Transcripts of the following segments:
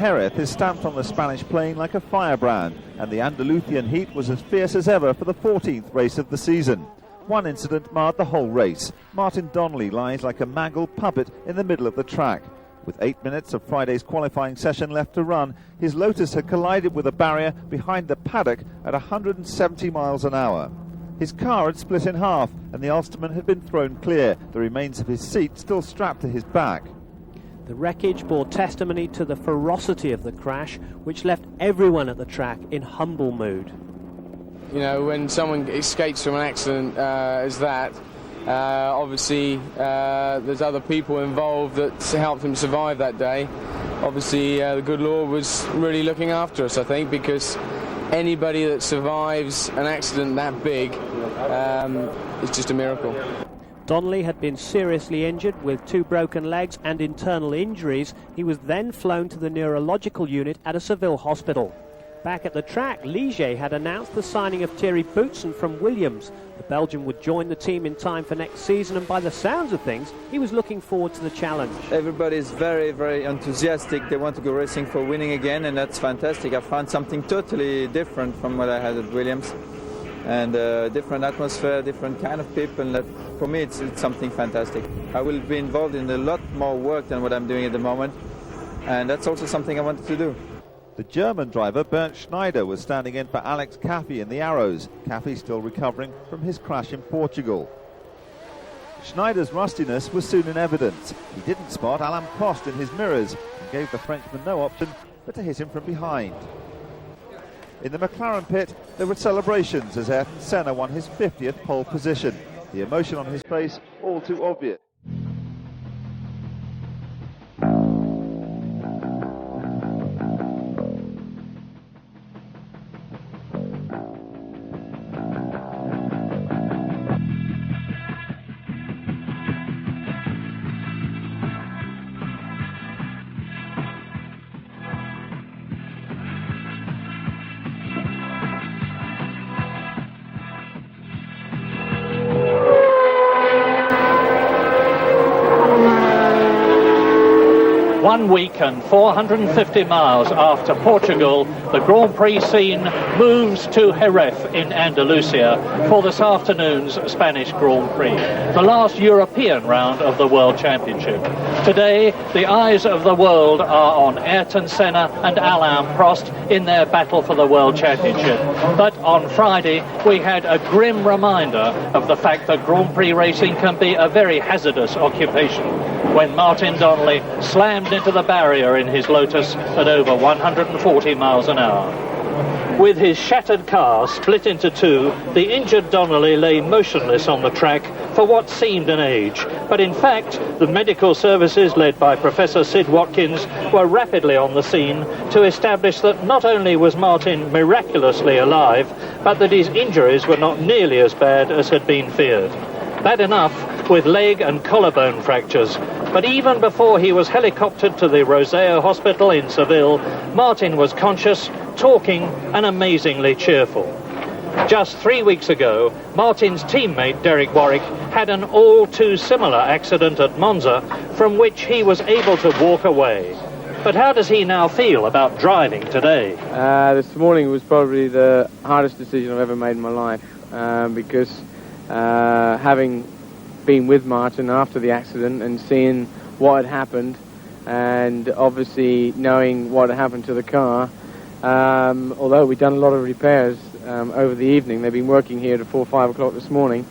Jerez is stamped on the Spanish plain like a firebrand, and the Andalusian heat was as fierce as ever for the 14th race of the season. One incident marred the whole race. Martin Donnelly lies like a mangled puppet in the middle of the track. With 8 minutes of Friday's qualifying session left to run, his Lotus had collided with a barrier behind the paddock at 170 miles an hour. His car had split in half, and the Ulsterman had been thrown clear, the remains of his seat still strapped to his back. The wreckage bore testimony to the ferocity of the crash, which left everyone at the track in humble mood. You know, when someone escapes from an accident as that, obviously there's other people involved that helped him survive that day. Obviously the good Lord was really looking after us, I think, because anybody that survives an accident that big is just a miracle. Donnelly had been seriously injured with 2 broken legs and internal injuries. He was then flown to the neurological unit at a Seville hospital. Back at the track, Ligier had announced the signing of Thierry Boutsen from Williams. The Belgian would join the team in time for next season, and by the sounds of things, he was looking forward to the challenge. Everybody is very, very enthusiastic. They want to go racing for winning again, and that's fantastic. I found something totally different from what I had at Williams, and different atmosphere, different kind of people. And that, for me, it's something fantastic. I will be involved in a lot more work than what I'm doing at the moment, and that's also something I wanted to do. The German driver Bernd Schneider was standing in for Alex Caffey in the Arrows. Caffey still recovering from his crash in Portugal. Schneider's rustiness was soon in evidence. He didn't spot Alain Prost in his mirrors and gave the Frenchman no option but to hit him from behind. In the McLaren pit, there were celebrations as Ayrton Senna won his 50th pole position. The emotion on his face all too obvious. One week and 450 miles after Portugal, the Grand Prix scene moves to Jerez in Andalusia for this afternoon's Spanish Grand Prix, the last European round of the World Championship. Today, the eyes of the world are on Ayrton Senna and Alain Prost in their battle for the World Championship. But on Friday, we had a grim reminder of the fact that Grand Prix racing can be a very hazardous occupation, when Martin Donnelly slammed into the barrier in his Lotus at over 140 miles an hour. With his shattered car split into 2, the injured Donnelly lay motionless on the track for what seemed an age. But in fact, the medical services led by Professor Sid Watkins were rapidly on the scene to establish that not only was Martin miraculously alive, but that his injuries were not nearly as bad as had been feared. Bad enough with leg and collarbone fractures, but even before he was helicoptered to the Roseo Hospital in Seville, Martin was conscious, talking and amazingly cheerful. Just 3 weeks ago, Martin's teammate Derek Warwick had an all too similar accident at Monza from which he was able to walk away. But how does he now feel about driving today? This morning was probably the hardest decision I've ever made in my life, because having been with Martin after the accident and seeing what had happened, and obviously knowing what had happened to the car, although we'd done a lot of repairs over the evening, they've been working here to 4 or 5 o'clock this morning,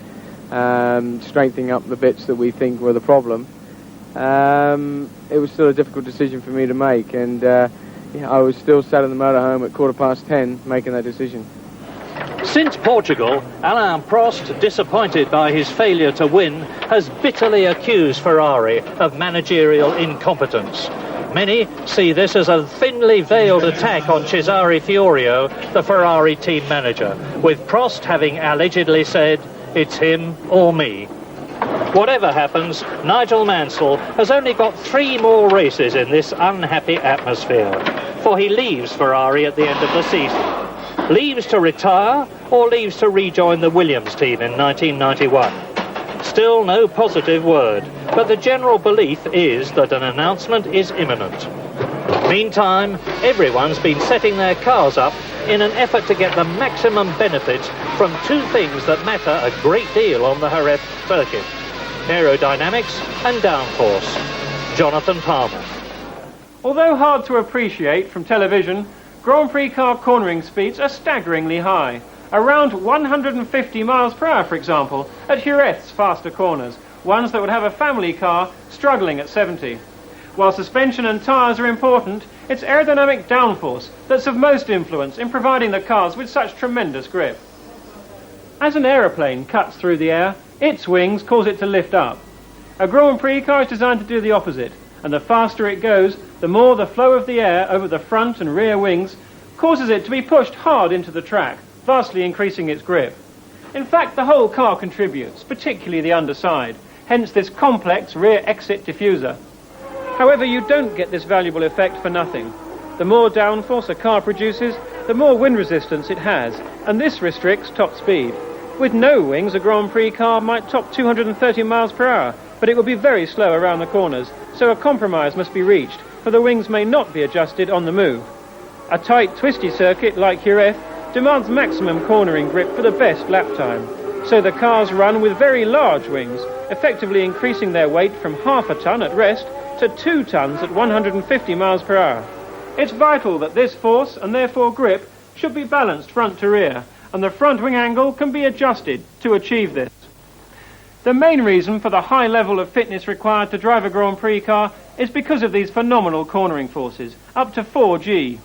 straightening up the bits that we think were the problem. It was still a difficult decision for me to make, and I was still sat in the motorhome at 10:15 making that decision. Since Portugal, Alain Prost, disappointed by his failure to win, has bitterly accused Ferrari of managerial incompetence. Many see this as a thinly veiled attack on Cesare Fiorio, the Ferrari team manager, with Prost having allegedly said, "It's him or me." Whatever happens, Nigel Mansell has only got 3 more races in this unhappy atmosphere, for he leaves Ferrari at the end of the season. Leaves to retire or leaves to rejoin the Williams team in 1991. Still no positive word, but the general belief is that an announcement is imminent. Meantime, everyone's been setting their cars up in an effort to get the maximum benefits from two things that matter a great deal on the Jerez circuit: aerodynamics and downforce. Jonathan Palmer. Although hard to appreciate from television, Grand Prix car cornering speeds are staggeringly high. Around 150 miles per hour, for example, at Jerez's faster corners, ones that would have a family car struggling at 70. While suspension and tyres are important, it's aerodynamic downforce that's of most influence in providing the cars with such tremendous grip. As an aeroplane cuts through the air, its wings cause it to lift up. A Grand Prix car is designed to do the opposite, and the faster it goes, the more the flow of the air over the front and rear wings causes it to be pushed hard into the track, vastly increasing its grip. In fact, the whole car contributes, particularly the underside, hence this complex rear exit diffuser. However, you don't get this valuable effect for nothing. The more downforce a car produces, the more wind resistance it has, and this restricts top speed. With no wings, a Grand Prix car might top 230 miles per hour, but it will be very slow around the corners, so a compromise must be reached, for the wings may not be adjusted on the move. A tight, twisty circuit like Jerez demands maximum cornering grip for the best lap time, so the cars run with very large wings, effectively increasing their weight from half a ton at rest to 2 tons at 150 miles per hour. It's vital that this force, and therefore grip, should be balanced front to rear, and the front wing angle can be adjusted to achieve this. The main reason for the high level of fitness required to drive a Grand Prix car is because of these phenomenal cornering forces, up to 4G.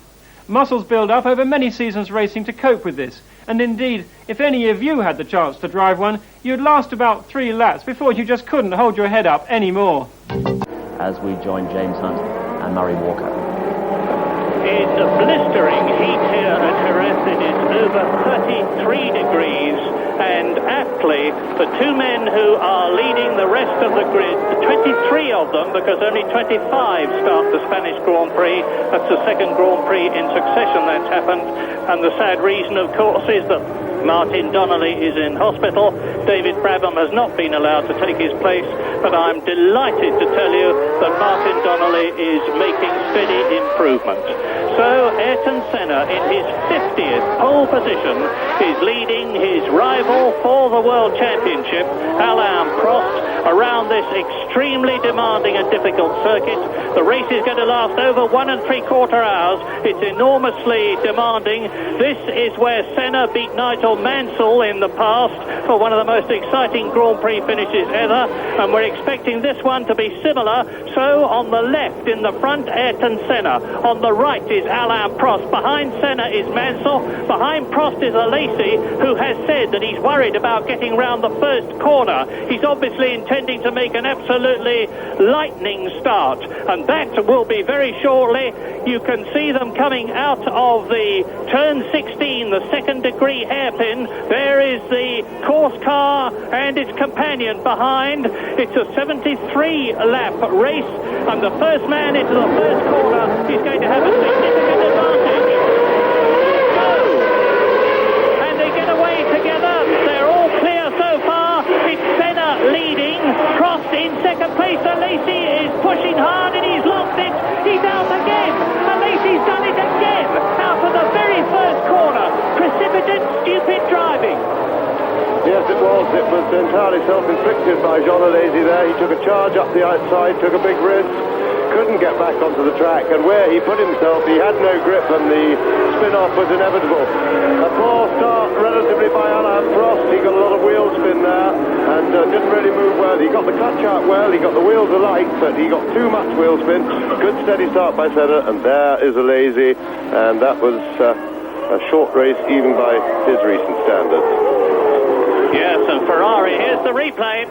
Muscles build up over many seasons racing to cope with this, and indeed, if any of you had the chance to drive one, you'd last about 3 laps before you just couldn't hold your head up anymore. As we join James Hunt and Murray Walker. It's a blistering heat here at Jerez. It is over 33 degrees, and aptly, the two men who are leading the rest of the grid, 23 of them, because only 25 start the Spanish Grand Prix. That's the second Grand Prix in succession that's happened, and the sad reason, of course, is that Martin Donnelly is in hospital. David Brabham has not been allowed to take his place, but I'm delighted to tell you that Martin Donnelly is making steady improvement. So Ayrton Senna, in his 50th pole position, is leading his rival for the World Championship, Alain Prost, around this extremely demanding and difficult circuit. The race is going to last over 1 3/4 hours. It's enormously demanding. This is where Senna beat Nigel Mansell in the past for one of the most exciting Grand Prix finishes ever, and we're expecting this one to be similar. So on the left in the front, Ayrton Senna. On the right is Alain Prost. Behind Senna is Mansell. Behind Prost is Alesi, who has said that he's worried about getting round the first corner. He's obviously intending to make an absolutely lightning start, and that will be very shortly. You can see them coming out of the turn 16, the second degree hairpin. There is the course car and its companion behind. It's a 73 lap race, and the first man into the first corner is going to have a significant advantage. Go! And they get away together. They're all clear so far. It's Senna leading. Prost in second place. Alesi is pushing hard and he's lost it. He's out again. Alesi's done it again. Out of the very first corner. Precipitate, stupid driving. Yes, it was. It was entirely self-inflicted by Jean Alesi there. He took a charge up the outside, took a big risk, couldn't get back onto the track, and where he put himself, he had no grip, and the spin-off was inevitable. A poor start, relatively, by Alain Prost. He got a lot of wheel spin there, and didn't really move well. He got the clutch out well, he got the wheels alight, but he got too much wheel spin. Good steady start by Senna, and there is Alesi, and that was a short race even by his recent standards. Yes, and Ferrari, here's the replay.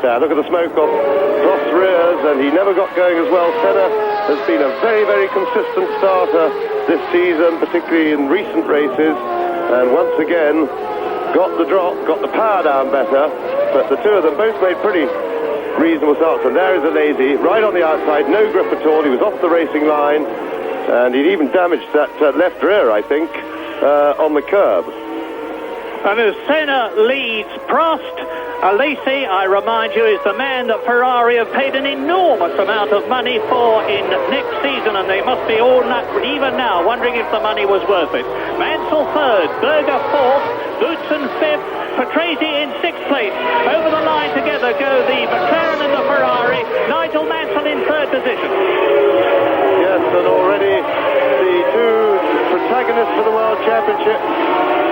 Look at the smoke off Prost's rears, and he never got going as well. Senna has been a very, very consistent starter this season, particularly in recent races, and once again got the drop, got the power down better, but the two of them both made pretty reasonable starts. And there is Alesi, right on the outside, no grip at all. He was off the racing line, and he'd even damaged that left rear, I think, on the curb. And as Senna leads Prost, Alesi, I remind you, is the man that Ferrari have paid an enormous amount of money for in next season, and they must be all even now wondering if the money was worth it. Mansell third, Berger fourth, Lutsen fifth, Patrese in sixth place. Over the line together go the McLaren and the Ferrari. Nigel Mansell in third position. Yes, and already the two protagonists for the World Championship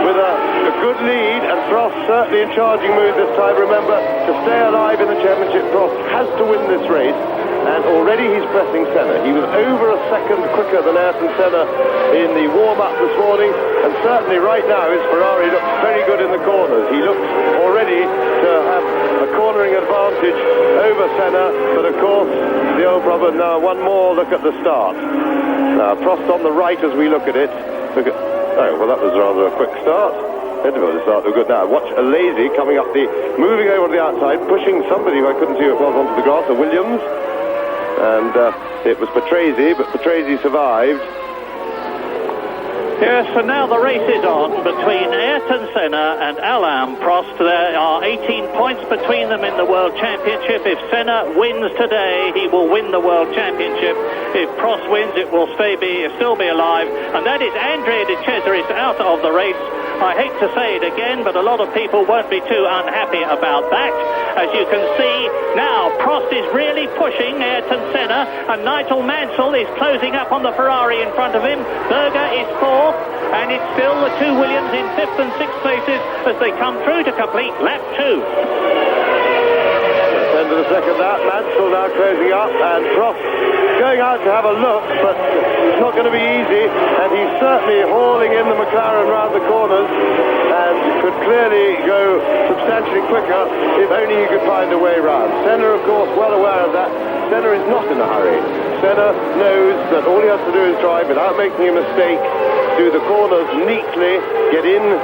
with a good lead, and Prost certainly in charging mood this time. Remember, to stay alive in the championship, Prost has to win this race, and already he's pressing Senna. He was over a second quicker than Ayrton Senna in the warm-up this morning, and certainly right now his Ferrari looks very good in the corners. He looks already to have a cornering advantage over Senna, but of course the old problem now, one more look at the start. Now Prost on the right as we look at it. Oh, well, that was rather a quick start. Difficult to start. Good now. Watch Alesi coming up moving over to the outside, pushing somebody who I couldn't see who it was onto the grass, a Williams. And it was Patrese, but Patrese survived. Yes, and now the race is on between Ayrton Senna and Alain Prost. There are 18 points between them in the World Championship. If Senna wins today, he will win the World Championship. If Prost wins, it will still be alive. And that is Andrea De Cesaris out of the race. I hate to say it again, but a lot of people won't be too unhappy about that. As you can see, now Prost is really pushing Ayrton Senna, and Nigel Mansell is closing up on the Ferrari in front of him. Berger is fourth, and it's still the two Williams in fifth and sixth places as they come through to complete lap 2. End of the second lap, Mansell now closing up, and Prost going out to have a look, but it's not going to be easy, and he's certainly hauling in the McLaren round the corners and could clearly go substantially quicker if only he could find a way round. Senna, of course, well aware of that. Senna is not in a hurry. Senna knows that all he has to do is drive without making a mistake, do the corners neatly, get in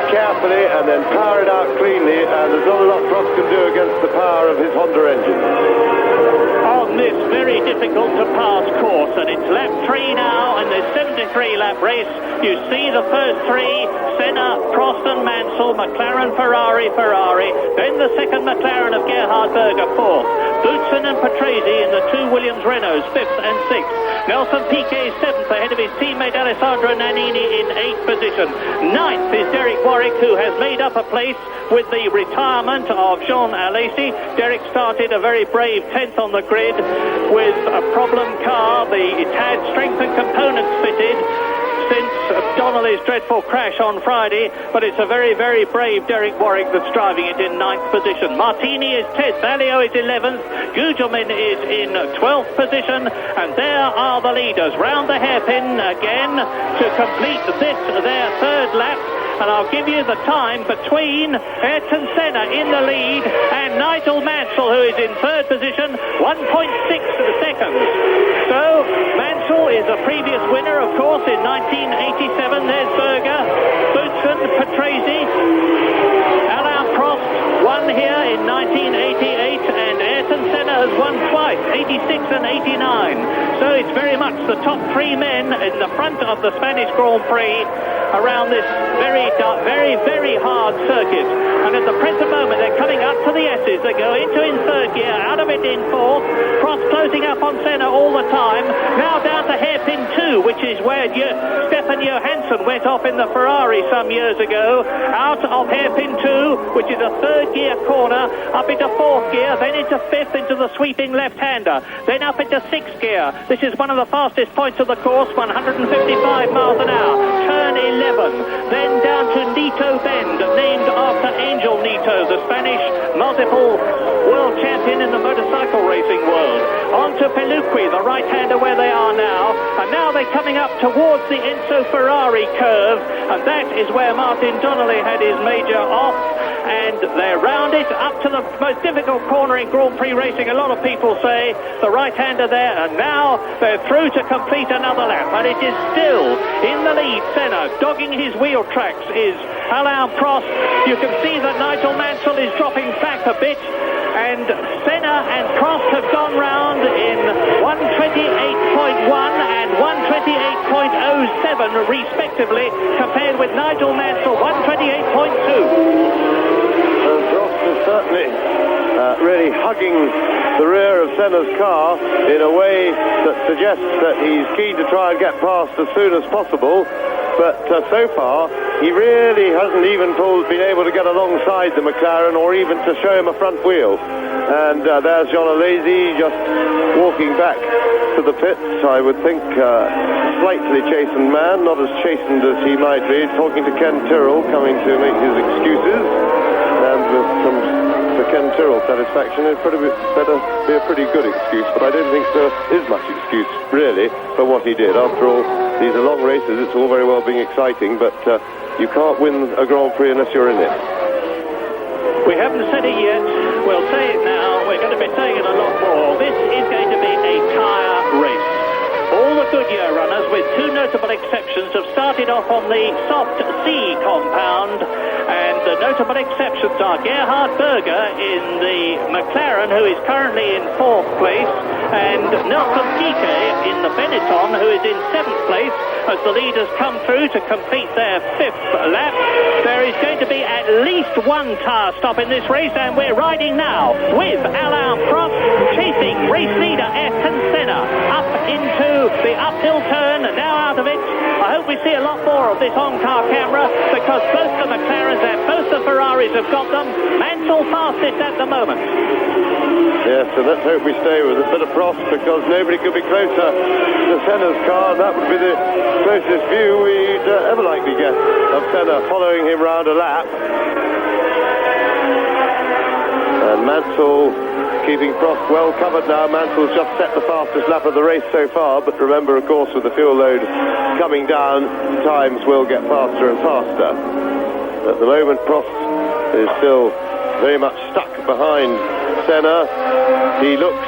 carefully, and then power it out cleanly, and there's not a lot Prost can do against the power of his Honda engine. On this very difficult to pass course, and it's lap 3 now, and this 73 lap race. You see the first three: Senna, Prost and Mansell, McLaren, Ferrari, then the second McLaren of Gerhard Berger, fourth, Lutsen and Patrese in the two Williams Renaults, fifth and sixth. Nelson Piquet seventh ahead of his teammate Alessandro Nannini in eighth position. Ninth is Derek Warwick, who has made up a place with the retirement of Jean Alesi. Derek started a very brave 10th on the grid with a problem car. It had strength and components fitted since Donnelly's dreadful crash on Friday, but it's a very, very brave Derek Warwick that's driving it in 9th position. Martini is 10th, Valio is 11th, Gugelmin is in 12th position, and there are the leaders round the hairpin again to complete their third lap. And I'll give you the time between Ayrton Senna in the lead and Nigel Mansell, who is in third position, 1.6 seconds. So Mansell is a previous winner, of course, in 1987. There's Berger, Lutsen, Patrese, Alain Prost won here in 1988, and Ayrton Senna has won twice, 86 and 89. So it's very much the top three men in the front of the Spanish Grand Prix around this very, very hard circuit. And at the present moment, they're coming up to the S's. They go into in third gear, out of it in fourth. Prost closing up on Senna all the time. Now down to hairpin 2, which is where Stefan Johansson went off in the Ferrari some years ago. Out of hairpin 2, which is a third gear corner, up into fourth gear, then into fifth, into the sweeping left-hander, then up into sixth gear. This is one of the fastest points of the course, 155 miles an hour. Turn 11, then down to Nito Bend, named after Angel Nito, the Spanish multiple world champion in the motorcycle racing world. On to Peluqui, the right-hander, where they are now, and now they're coming up towards the Enzo Ferrari curve, and that is where Martin Donnelly had his major off, and they're round it up to the most difficult corner in Grand Prix racing. A lot of people say the right-hander there, and now they're through to complete another lap, and it is still in the lead. Senna dogging his wheel tracks is Alain Prost. You can see that Nigel Mansell is dropping back a bit, and Senna and Prost have gone round in 128.1 and 128.07 respectively, compared with Nigel Mansell 128.2. Prost is certainly really hugging the rear of Senna's car in a way that suggests that he's keen to try and get past as soon as possible. But so far, he really hasn't even been able to get alongside the McLaren or even to show him a front wheel. And there's John Alesi just walking back to the pits. I would think slightly chastened man, not as chastened as he might be, talking to Ken Tyrrell, coming to make his excuses. And with some, for Ken Tyrrell's satisfaction, it better be a pretty good excuse. But I don't think there is much excuse, really, for what he did. After all, these are long races. It's all very well being exciting, but you can't win a Grand Prix unless you're in it. We haven't said it yet. We'll say it now. We're going to be saying it a lot more. This is going to be a tyre race. All the Goodyear runners, with two notable exceptions, have started off on the soft C compound, and the notable exceptions are Gerhard Berger in the McLaren, who is currently in 4th place, and Nelson Piquet in the Benetton, who is in 7th place, as the leaders come through to complete their 5th lap. There is going to be at least one tyre stop in this race, and we're riding now with Alain Prost chasing race leader Ayrton Senna up into the uphill turn, now out of it. I hope we see a lot more of this on-car camera, because both the McLarens and both the Ferraris have got them. Mansell fastest at the moment. Yes, so let's hope we stay with a bit of Prost, because nobody could be closer to Senna's car. That would be the closest view we'd ever likely get of Senna following him round a lap. And Mansell keeping Prost well covered now. Mansell's just set the fastest lap of the race so far, but remember, of course, with the fuel load coming down, times will get faster and faster. At the moment, Prost is still very much stuck behind Senna. He looks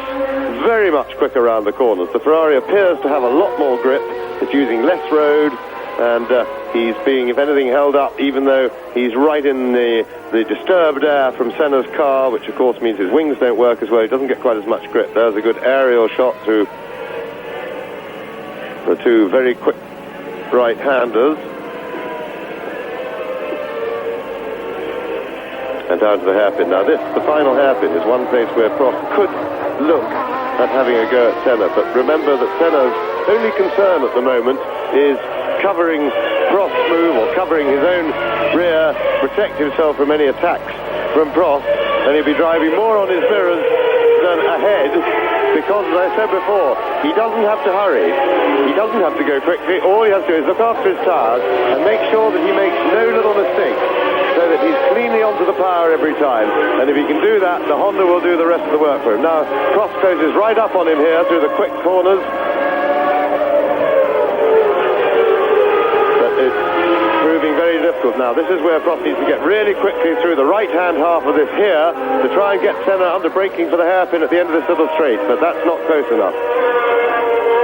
very much quicker around the corners. The Ferrari appears to have a lot more grip. It's using less road, and he's being, if anything, held up, even though he's right in the disturbed air from Senna's car, which of course means his wings don't work as well. He doesn't get quite as much grip. There's a good aerial shot through the two very quick right-handers. And down to the hairpin. Now this, the final hairpin, is one place where Prost could look at having a go at Senna, but remember that Senna's only concern at the moment is covering Prost's move, or covering his own rear, protect himself from any attacks from Prost, and he'll be driving more on his mirrors than ahead, because, as I said before, he doesn't have to hurry, he doesn't have to go quickly. All he has to do is look after his tyres and make sure that he makes no little mistake, so that he's cleanly onto the power every time. And if he can do that, the Honda will do the rest of the work for him. Now, Prost closes right up on him here through the quick corners. But it's proving very difficult now. This is where Prost needs to get really quickly through the right-hand half of this here to try and get Senna under braking for the hairpin at the end of this little straight, but that's not close enough.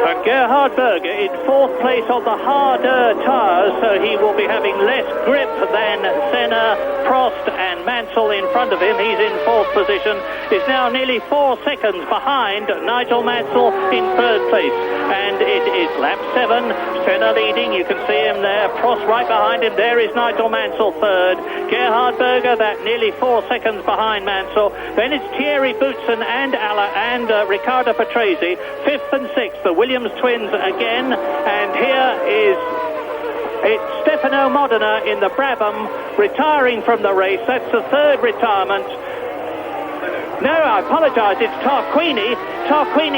And Gerhard Berger in 4th place on the harder tyres, so he will be having less grip than Senna, Prost and Mansell in front of him. He's in 4th position, is now nearly 4 seconds behind Nigel Mansell in 3rd place. And it is lap 7, Senna leading, you can see him there, Prost right behind him, there is Nigel Mansell 3rd, Gerhard Berger, that nearly 4 seconds behind Mansell. Then it's Thierry Boutsen and Riccardo Patrese, 5th and 6th, the Williams twins again, and here is Stefano Modena in the Brabham retiring from the race. That's the 3rd retirement. No, I apologise, it's Tarquini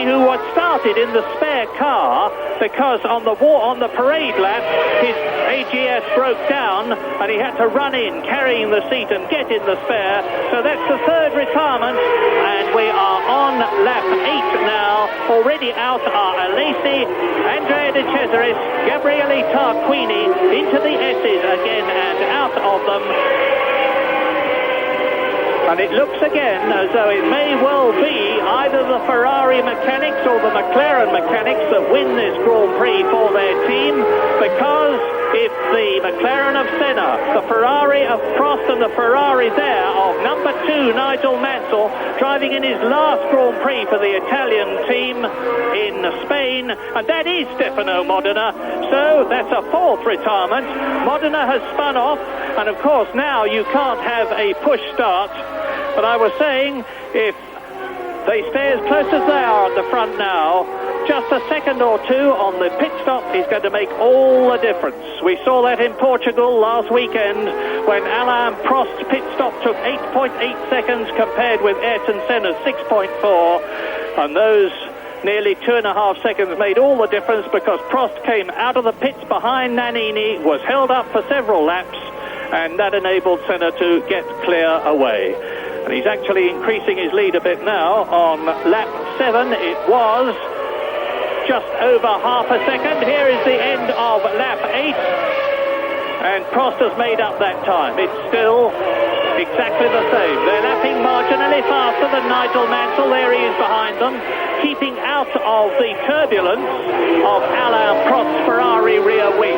who was started in the spare car, because on the parade lap his AGS broke down and he had to run in carrying the seat and get in the spare. So that's the 3rd retirement, and we are on lap 8 now. Already out are Alesi, Andrea De Cesaris, Gabriele Tarquini into the S's again and out of them. And it looks again as though it may well be either the Ferrari mechanics or the McLaren mechanics that win this Grand Prix for their team, because if the McLaren of Senna, the Ferrari of Prost and the Ferrari there of number 2 Nigel Mansell, driving in his last Grand Prix for the Italian team in Spain, and that is Stefano Modena, so that's a 4th retirement. Modena has spun off, and of course now you can't have a push start But I was saying, if they stay as close as they are at the front now, just a second or two on the pit stop is going to make all the difference. We saw that in Portugal last weekend when Alain Prost's pit stop took 8.8 seconds compared with Ayrton Senna's 6.4, and those nearly 2.5 seconds made all the difference because Prost came out of the pits behind Nannini, was held up for several laps, and that enabled Senna to get clear away. And he's actually increasing his lead a bit now. On lap 7 it was just over half a second. Here is the end of lap 8, and Prost has made up that time. It's still exactly the same. They're lapping marginally faster than Nigel Mansell. There he is behind them, keeping out of the turbulence of Alain Prost's Ferrari rear wing.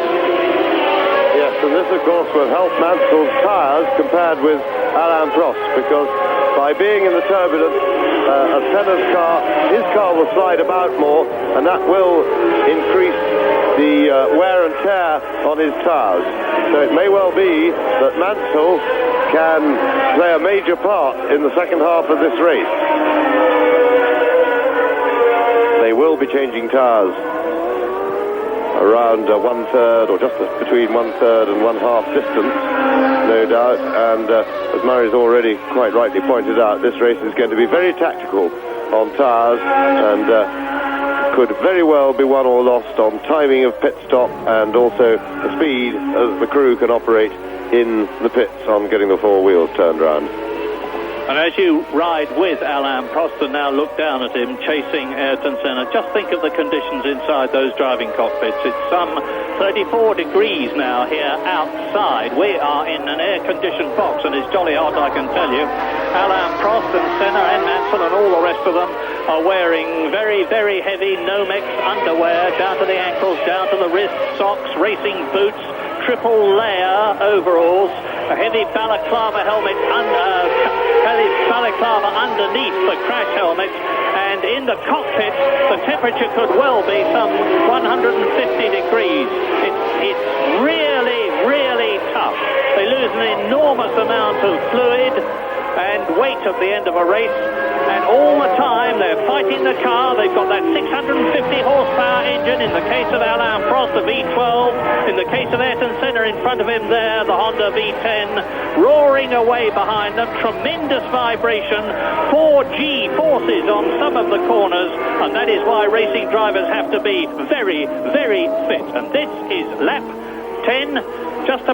Yes, and this, of course, will help Mansell's tyres compared with Alain Prost, because by being in the turbulence of Senna's car, his car will slide about more, and that will increase the wear and tear on his tyres. So it may well be that Mansell can play a major part in the second half of this race. They will be changing tyres around 1/3 or just between 1/3 and 1/2 distance, no doubt. And as Murray's already quite rightly pointed out, this race is going to be very tactical on tyres, and could very well be won or lost on timing of pit stop and also the speed as the crew can operate in the pits on getting the four wheels turned around. And as you ride with Alain Prost and now look down at him chasing Ayrton Senna, just think of the conditions inside those driving cockpits. It's some 34 degrees now here outside. We are in an air-conditioned box, and it's jolly hot, I can tell you. Alain Prost and Senna and Mansell and all the rest of them are wearing very, very heavy Nomex underwear down to the ankles, down to the wrists, socks, racing boots, triple layer overalls, a heavy balaclava helmet balaclava underneath the crash helmet, and in the cockpit the temperature could well be some 150 degrees. It's really, really tough. They lose an enormous amount of fluid and weight at the end of a race, and all the time they're fighting the car. They've got that 650 horsepower engine in the case of Alain Prost, the V12, in the case of Ayrton Senna in front of him there, the Honda V10, roaring away behind them, tremendous vibration, 4G forces on some of the corners, and that is why racing drivers have to be very, very fit. And this is lap 10, just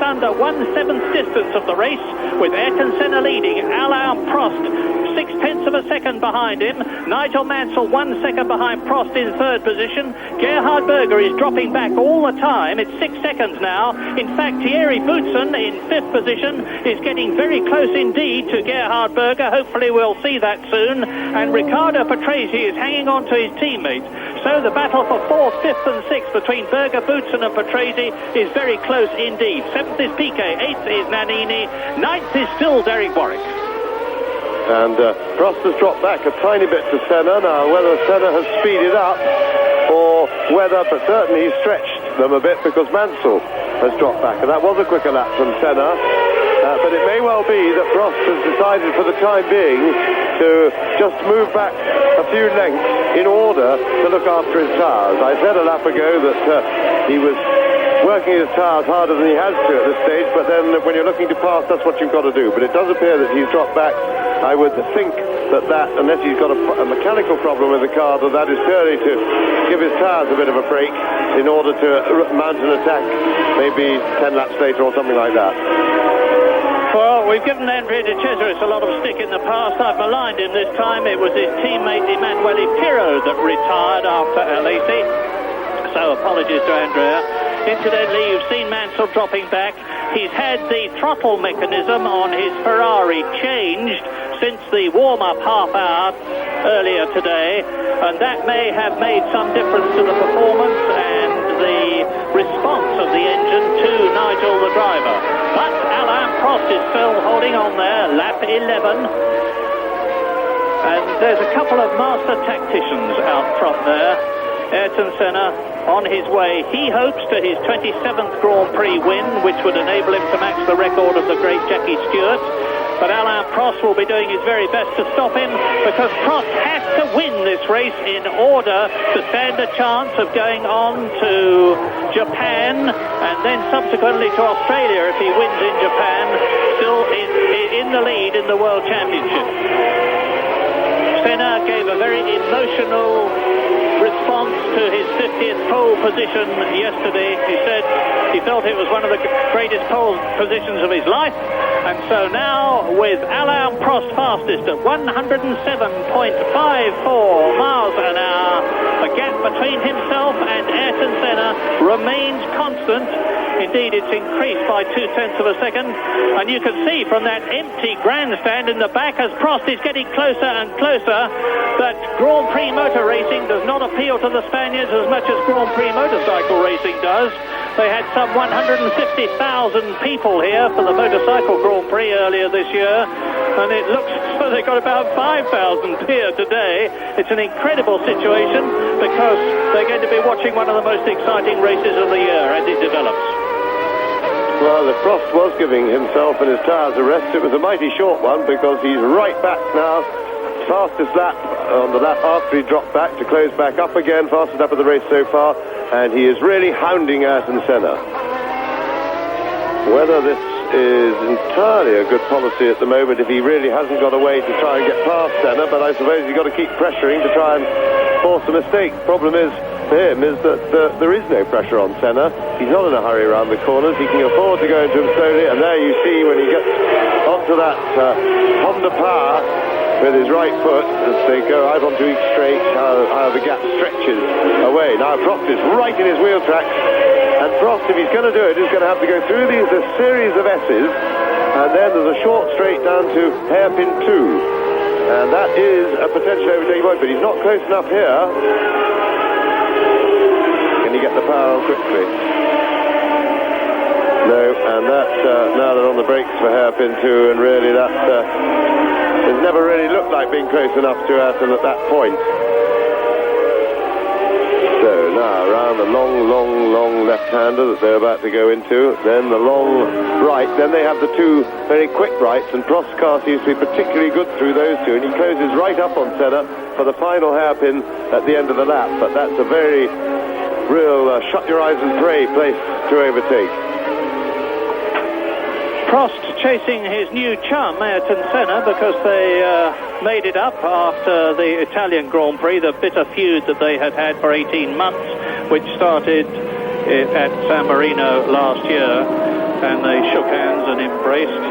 under 1/7 distance of the race, with Ayrton Senna leading, Alain Prost 0.6 of a second behind him, Nigel Mansell 1 second behind Prost in third position. Gerhard Berger is dropping back all the time. It's 6 seconds now. In fact, Thierry Boutsen in fifth position is getting very close indeed to Gerhard Berger. Hopefully we'll see that soon. And Riccardo Patrese is hanging on to his teammate. So the battle for 4th, 5th and 6th between Berger, Boutsen and Patrese is very close indeed. 7th is Piquet, 8th is Nannini, 9th is still Derek Warwick. And Prost has dropped back a tiny bit to Senna. Now, whether Senna has speeded up or whether, but certainly he's stretched them a bit because Mansell has dropped back. And that was a quicker lap from Senna. But it may well be that Prost has decided for the time being to just move back a few lengths in order to look after his tyres. I said a lap ago that he was working his tyres harder than he has to at this stage, but then when you're looking to pass, that's what you've got to do. But it does appear that he's dropped back. I would think that unless he's got a mechanical problem with the car, that is purely to give his tyres a bit of a break in order to mount an attack maybe 10 laps later or something like that. Well, we've given Andrea de Cesaris a lot of stick in the past. I've maligned him this time. It was his teammate Emanuele Pirro that retired after Alesi. So apologies to Andrea. Incidentally, you've seen Mansell dropping back. He's had the throttle mechanism on his Ferrari changed since the warm-up half hour earlier today, and that may have made some difference to the performance and the response of the engine to Nigel the driver. But Alain Prost is still holding on there, lap 11. And there's a couple of master tacticians out front there. Ayrton Senna on his way, he hopes, to his 27th Grand Prix win, which would enable him to match the record of the great Jackie Stewart. but Alain Prost will be doing his very best to stop him, because Prost has to win this race in order to stand a chance of going on to Japan and then subsequently to Australia if he wins in Japan, still in the lead in the World Championship. Senna gave a very emotional response to his 50th pole position yesterday. He said he felt it was one of the greatest pole positions of his life. And so now, with Alain Prost fastest at 107.54 miles an hour, the gap between himself and Ayrton Senna remains constant. Indeed, it's increased by 0.2 of a second. And you can see from that empty grandstand in the back, as Prost is getting closer and closer, that Grand Prix motor racing does not appeal to the Spaniards as much as Grand Prix motorcycle racing does. They had some 150,000 people here for the motorcycle Grand Prix earlier this year, and it looks so they got about 5,000 here today. It's an incredible situation, because they're going to be watching one of the most exciting races of the year as it develops. Well, if Prost was giving himself and his tyres a rest, it was a mighty short one, because he's right back now. Fastest lap on the lap after he dropped back to close back up again, fastest lap of the race so far, and he is really hounding Ayrton Senna. Whether this is entirely a good policy at the moment, if he really hasn't got a way to try and get past Senna, but I suppose you've got to keep pressuring to try and force a mistake. Problem is for him is that there is no pressure on Senna. He's not in a hurry around the corners. He can afford to go into him slowly, and there you see when he gets onto that Honda Power with his right foot as they go out onto each straight, how the gap stretches away. Now Prost is right in his wheel tracks, and Prost, if he's going to do it, is going to have to go through this series of S's, and then there's a short straight down to hairpin 2, and that is a potential overtaking point, but he's not close enough here. Can he get the power on quickly? No, and that now they're on the brakes for hairpin 2, and really that has never really looked like being close enough to Ayrton at that point. So now around the long left-hander that they're about to go into, then the long right, then they have the two very quick rights, and Prost's car seems to be particularly good through those two, and he closes right up on Senna for the final hairpin at the end of the lap, but that's a very real shut your eyes and pray place to overtake. Prost chasing his new chum, Ayrton Senna, because they made it up after the Italian Grand Prix, the bitter feud that they had had for 18 months, which started at San Marino last year, and they shook hands and embraced.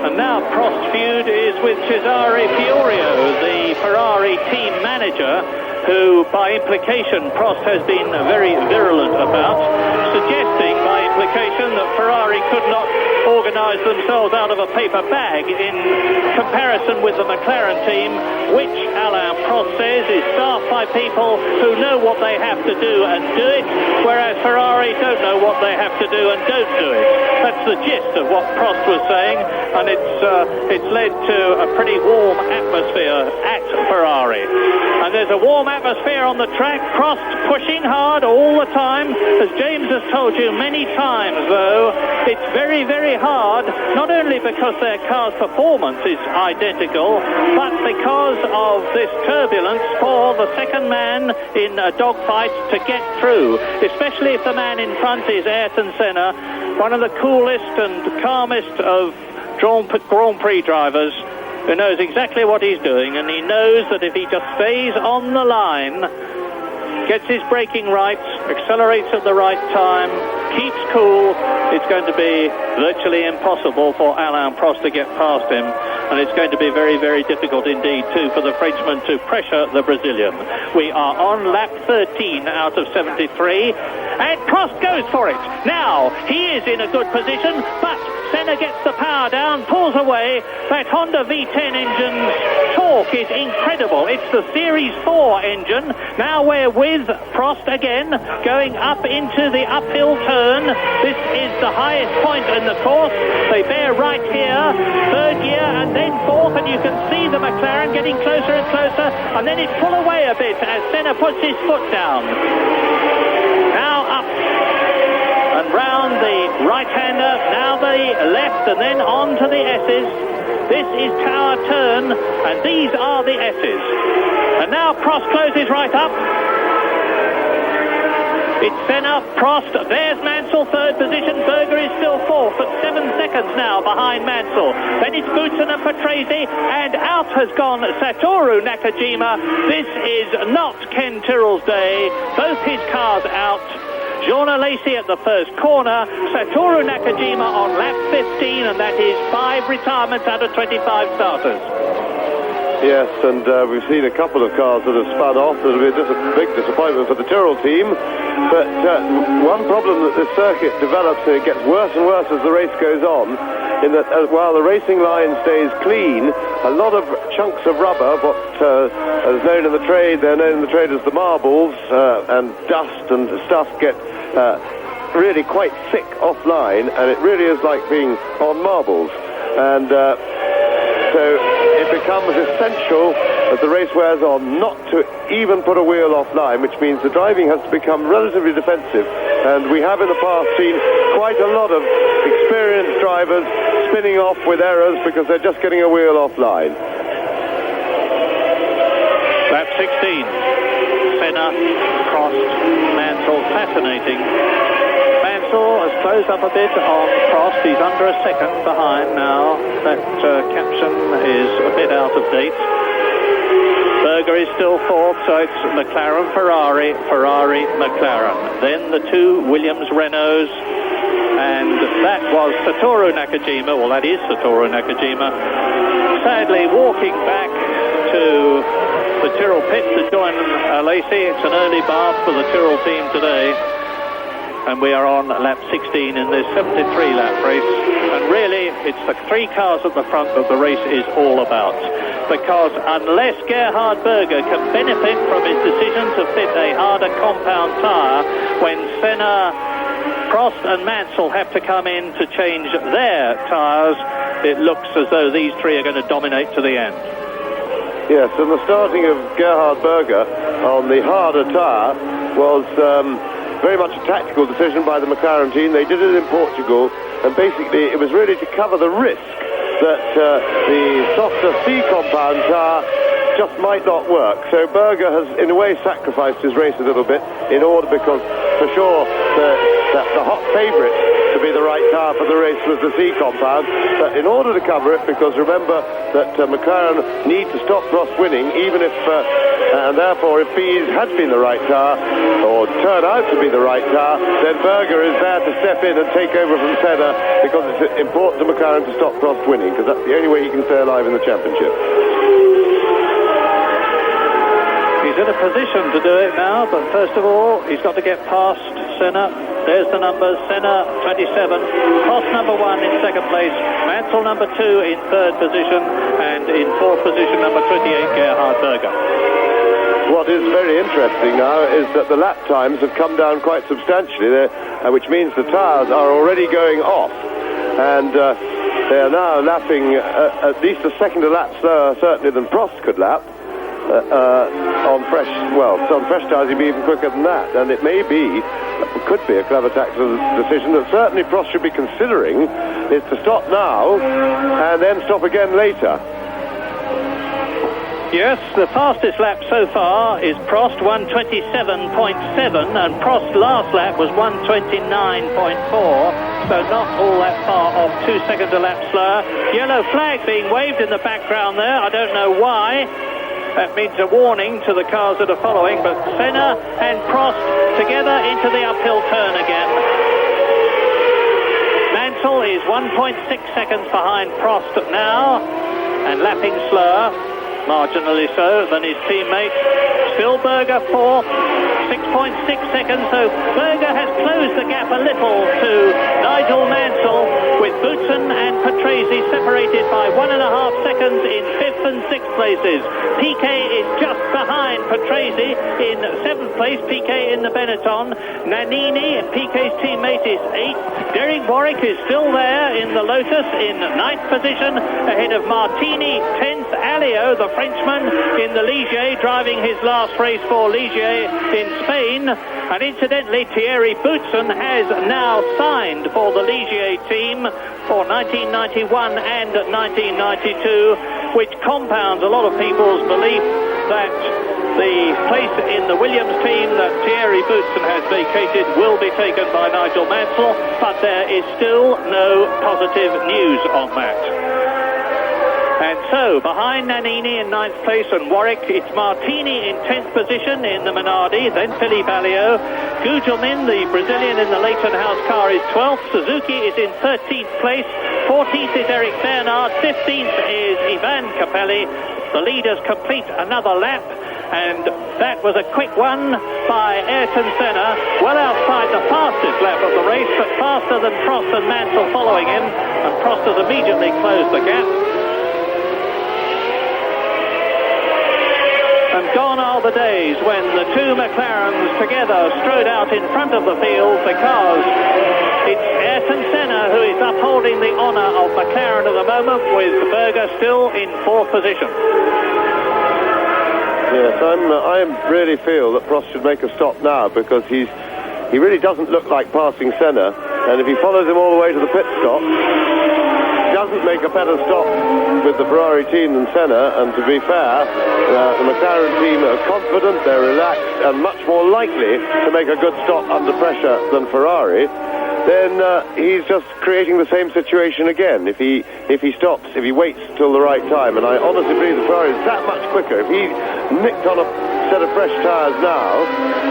And now Prost's feud is with Cesare Fiorio, the Ferrari team manager, who by implication Prost has been very virulent about, suggesting by implication that Ferrari could not organise themselves out of a paper bag in comparison with the McLaren team, which Alain Prost says is staffed by people who know what they have to do and do it, whereas Ferrari don't know what they have to do and don't do it. That's the gist of what Prost was saying, and it's led to a pretty warm atmosphere at Ferrari. And there's a warm atmosphere on the track. Prost pushing hard all the time. As James has told you many times, though, it's very, very hard, not only because their car's performance is identical, but because of this turbulence for the second man in a dogfight to get through, especially if the man in front is Ayrton Senna, one of the coolest and calmest of Grand Prix drivers, who knows exactly what he's doing, and he knows that if he just stays on the line, gets his braking right, accelerates at the right time, keeps cool, it's going to be virtually impossible for Alain Prost to get past him, and it's going to be very, very difficult indeed too for the Frenchman to pressure the Brazilian. We are on lap 13 out of 73, and Prost goes for it. Now he is in a good position, but Senna gets the power down, pulls away. That Honda V10 engine's torque is incredible. It's the Series 4 engine. Now we're with Prost again, going up into the uphill turn. This is the highest point in the course. They bear right here, third gear and then fourth, and you can see the McLaren getting closer and closer, and then it pull away a bit as Senna puts his foot down. Now up and round the right-hander. Now the the left and then on to the S's. This is Tower Turn, and these are the S's. And now Prost closes right up. It's Senna, Prost, there's Mansell, third position. Berger is still fourth at 7 seconds now behind Mansell. Then it's Boutsen and Patrese, and out has gone Satoru Nakajima. This is not Ken Tyrrell's day. Both his cars out. Jean Alesi at the first corner, Satoru Nakajima on lap 15, and that is 5 retirements out of 25 starters. Yes, and we've seen a couple of cars that have spun off. There'll be a big disappointment for the Tyrrell team. But one problem that this circuit develops, and it gets worse and worse as the race goes on, in that while the racing line stays clean, a lot of chunks of rubber, what is known in the trade, they're known in the trade as the marbles, and dust and stuff get really quite thick offline, and it really is like being on marbles. And so it becomes essential as the race wears on not to even put a wheel offline, which means the driving has to become relatively defensive. And we have in the past seen quite a lot of experienced drivers spinning off with errors because they're just getting a wheel offline. Lap 16. Senna, Prost, Mansell, fascinating. Mansell has closed up a bit on Prost. He's under a second behind now. That caption is a bit out of date. Berger is still fourth, so it's McLaren, Ferrari, Ferrari, McLaren. Then the two Williams Renaults, and that was Satoru Nakajima, well that is Satoru Nakajima, sadly walking back to the Tyrrell pit to join Alesi. It's an early bath for the Tyrrell team today. And we are on lap 16 in this 73-lap race. And really, it's the 3 cars at the front that the race is all about. Because unless Gerhard Berger can benefit from his decision to fit a harder compound tyre, when Senna, Prost and Mansell have to come in to change their tyres, it looks as though these 3 are going to dominate to the end. Yes, and the starting of Gerhard Berger on the harder tyre was very much a tactical decision by the McLaren team. They did it in Portugal, and basically it was really to cover the risk that the softer C compound tyre just might not work. So Berger has in a way sacrificed his race a little bit in order, because for sure the hot favourite to be the right tyre for the race was the C compound, but in order to cover it, because remember that McLaren need to stop Prost winning, even if and therefore if these had been the right tyre or turn out to be the right tyre, then Berger is there to step in and take over from Senna, because it's important to McLaren to stop Prost winning, because that's the only way he can stay alive in the championship. He's in a position to do it now, but first of all he's got to get past Senna. There's the numbers: Senna 27, Prost number 1 in second place, Mansell number 2 in third position, and in fourth position number 28 Gerhard Berger. What is very interesting now is that the lap times have come down quite substantially, which means the tyres are already going off, and they are now lapping at least a second a lap slower certainly than Prost could lap. On fresh tyres he'd be even quicker than that, and it could be a clever tactical decision that certainly Prost should be considering, is to stop now and then stop again later. Yes, the fastest lap so far is Prost 1:27.7, and Prost's last lap was 1:29.4, so not all that far off, 2 seconds a lap slower. Yellow flag being waved in the background there, I don't know why. That means a warning to the cars that are following, but Senna and Prost together into the uphill turn again. Mansell is 1.6 seconds behind Prost now, and lapping slower, marginally so, than his teammate. Still Berger fourth, 6.6 seconds, so Berger has closed the gap a little to Nigel Mansell, with Boutsen and Patrese separated by 1.5 seconds in 5th and 6th places. Piquet is just behind Patrese in 7th place, Piquet in the Benetton. Nannini, Piquet's teammate, is 8th. Derek Warwick is still there in the Lotus in 9th position, ahead of Martini, 10th. Alio, the Frenchman, in the Ligier, driving his last race for Ligier in Spain. And incidentally, Thierry Boutsen has now signed for the Ligier team for 1991 and 1992, which compounds a lot of people's belief that the place in the Williams team that Thierry Boutsen has vacated will be taken by Nigel Mansell, but there is still no positive news on that. And so, behind Nannini in 9th place and Warwick, it's Martini in 10th position in the Minardi, then Philippe Alliot. Gugelmin, the Brazilian in the Leighton House car, is 12th. Suzuki is in 13th place. 14th is Eric Bernard. 15th is Ivan Capelli. The leaders complete another lap. And that was a quick one by Ayrton Senna, well outside the fastest lap of the race, but faster than Prost and Mansell following him. And Prost has immediately closed the gap. And gone are the days when the two McLarens together strode out in front of the field, because it's Ayrton Senna who is upholding the honour of McLaren at the moment, with Berger still in 4th position. Yes, I really feel that Prost should make a stop now, because he really doesn't look like passing Senna, and if he follows him all the way to the pit stop, he doesn't make a better stop with the Ferrari team than Senna. And to be fair, the McLaren team are confident, they're relaxed, and much more likely to make a good stop under pressure than Ferrari. Then he's just creating the same situation again. If he stops, if he waits till the right time, and I honestly believe the Ferrari is that much quicker. If he nicked on a set of fresh tyres now,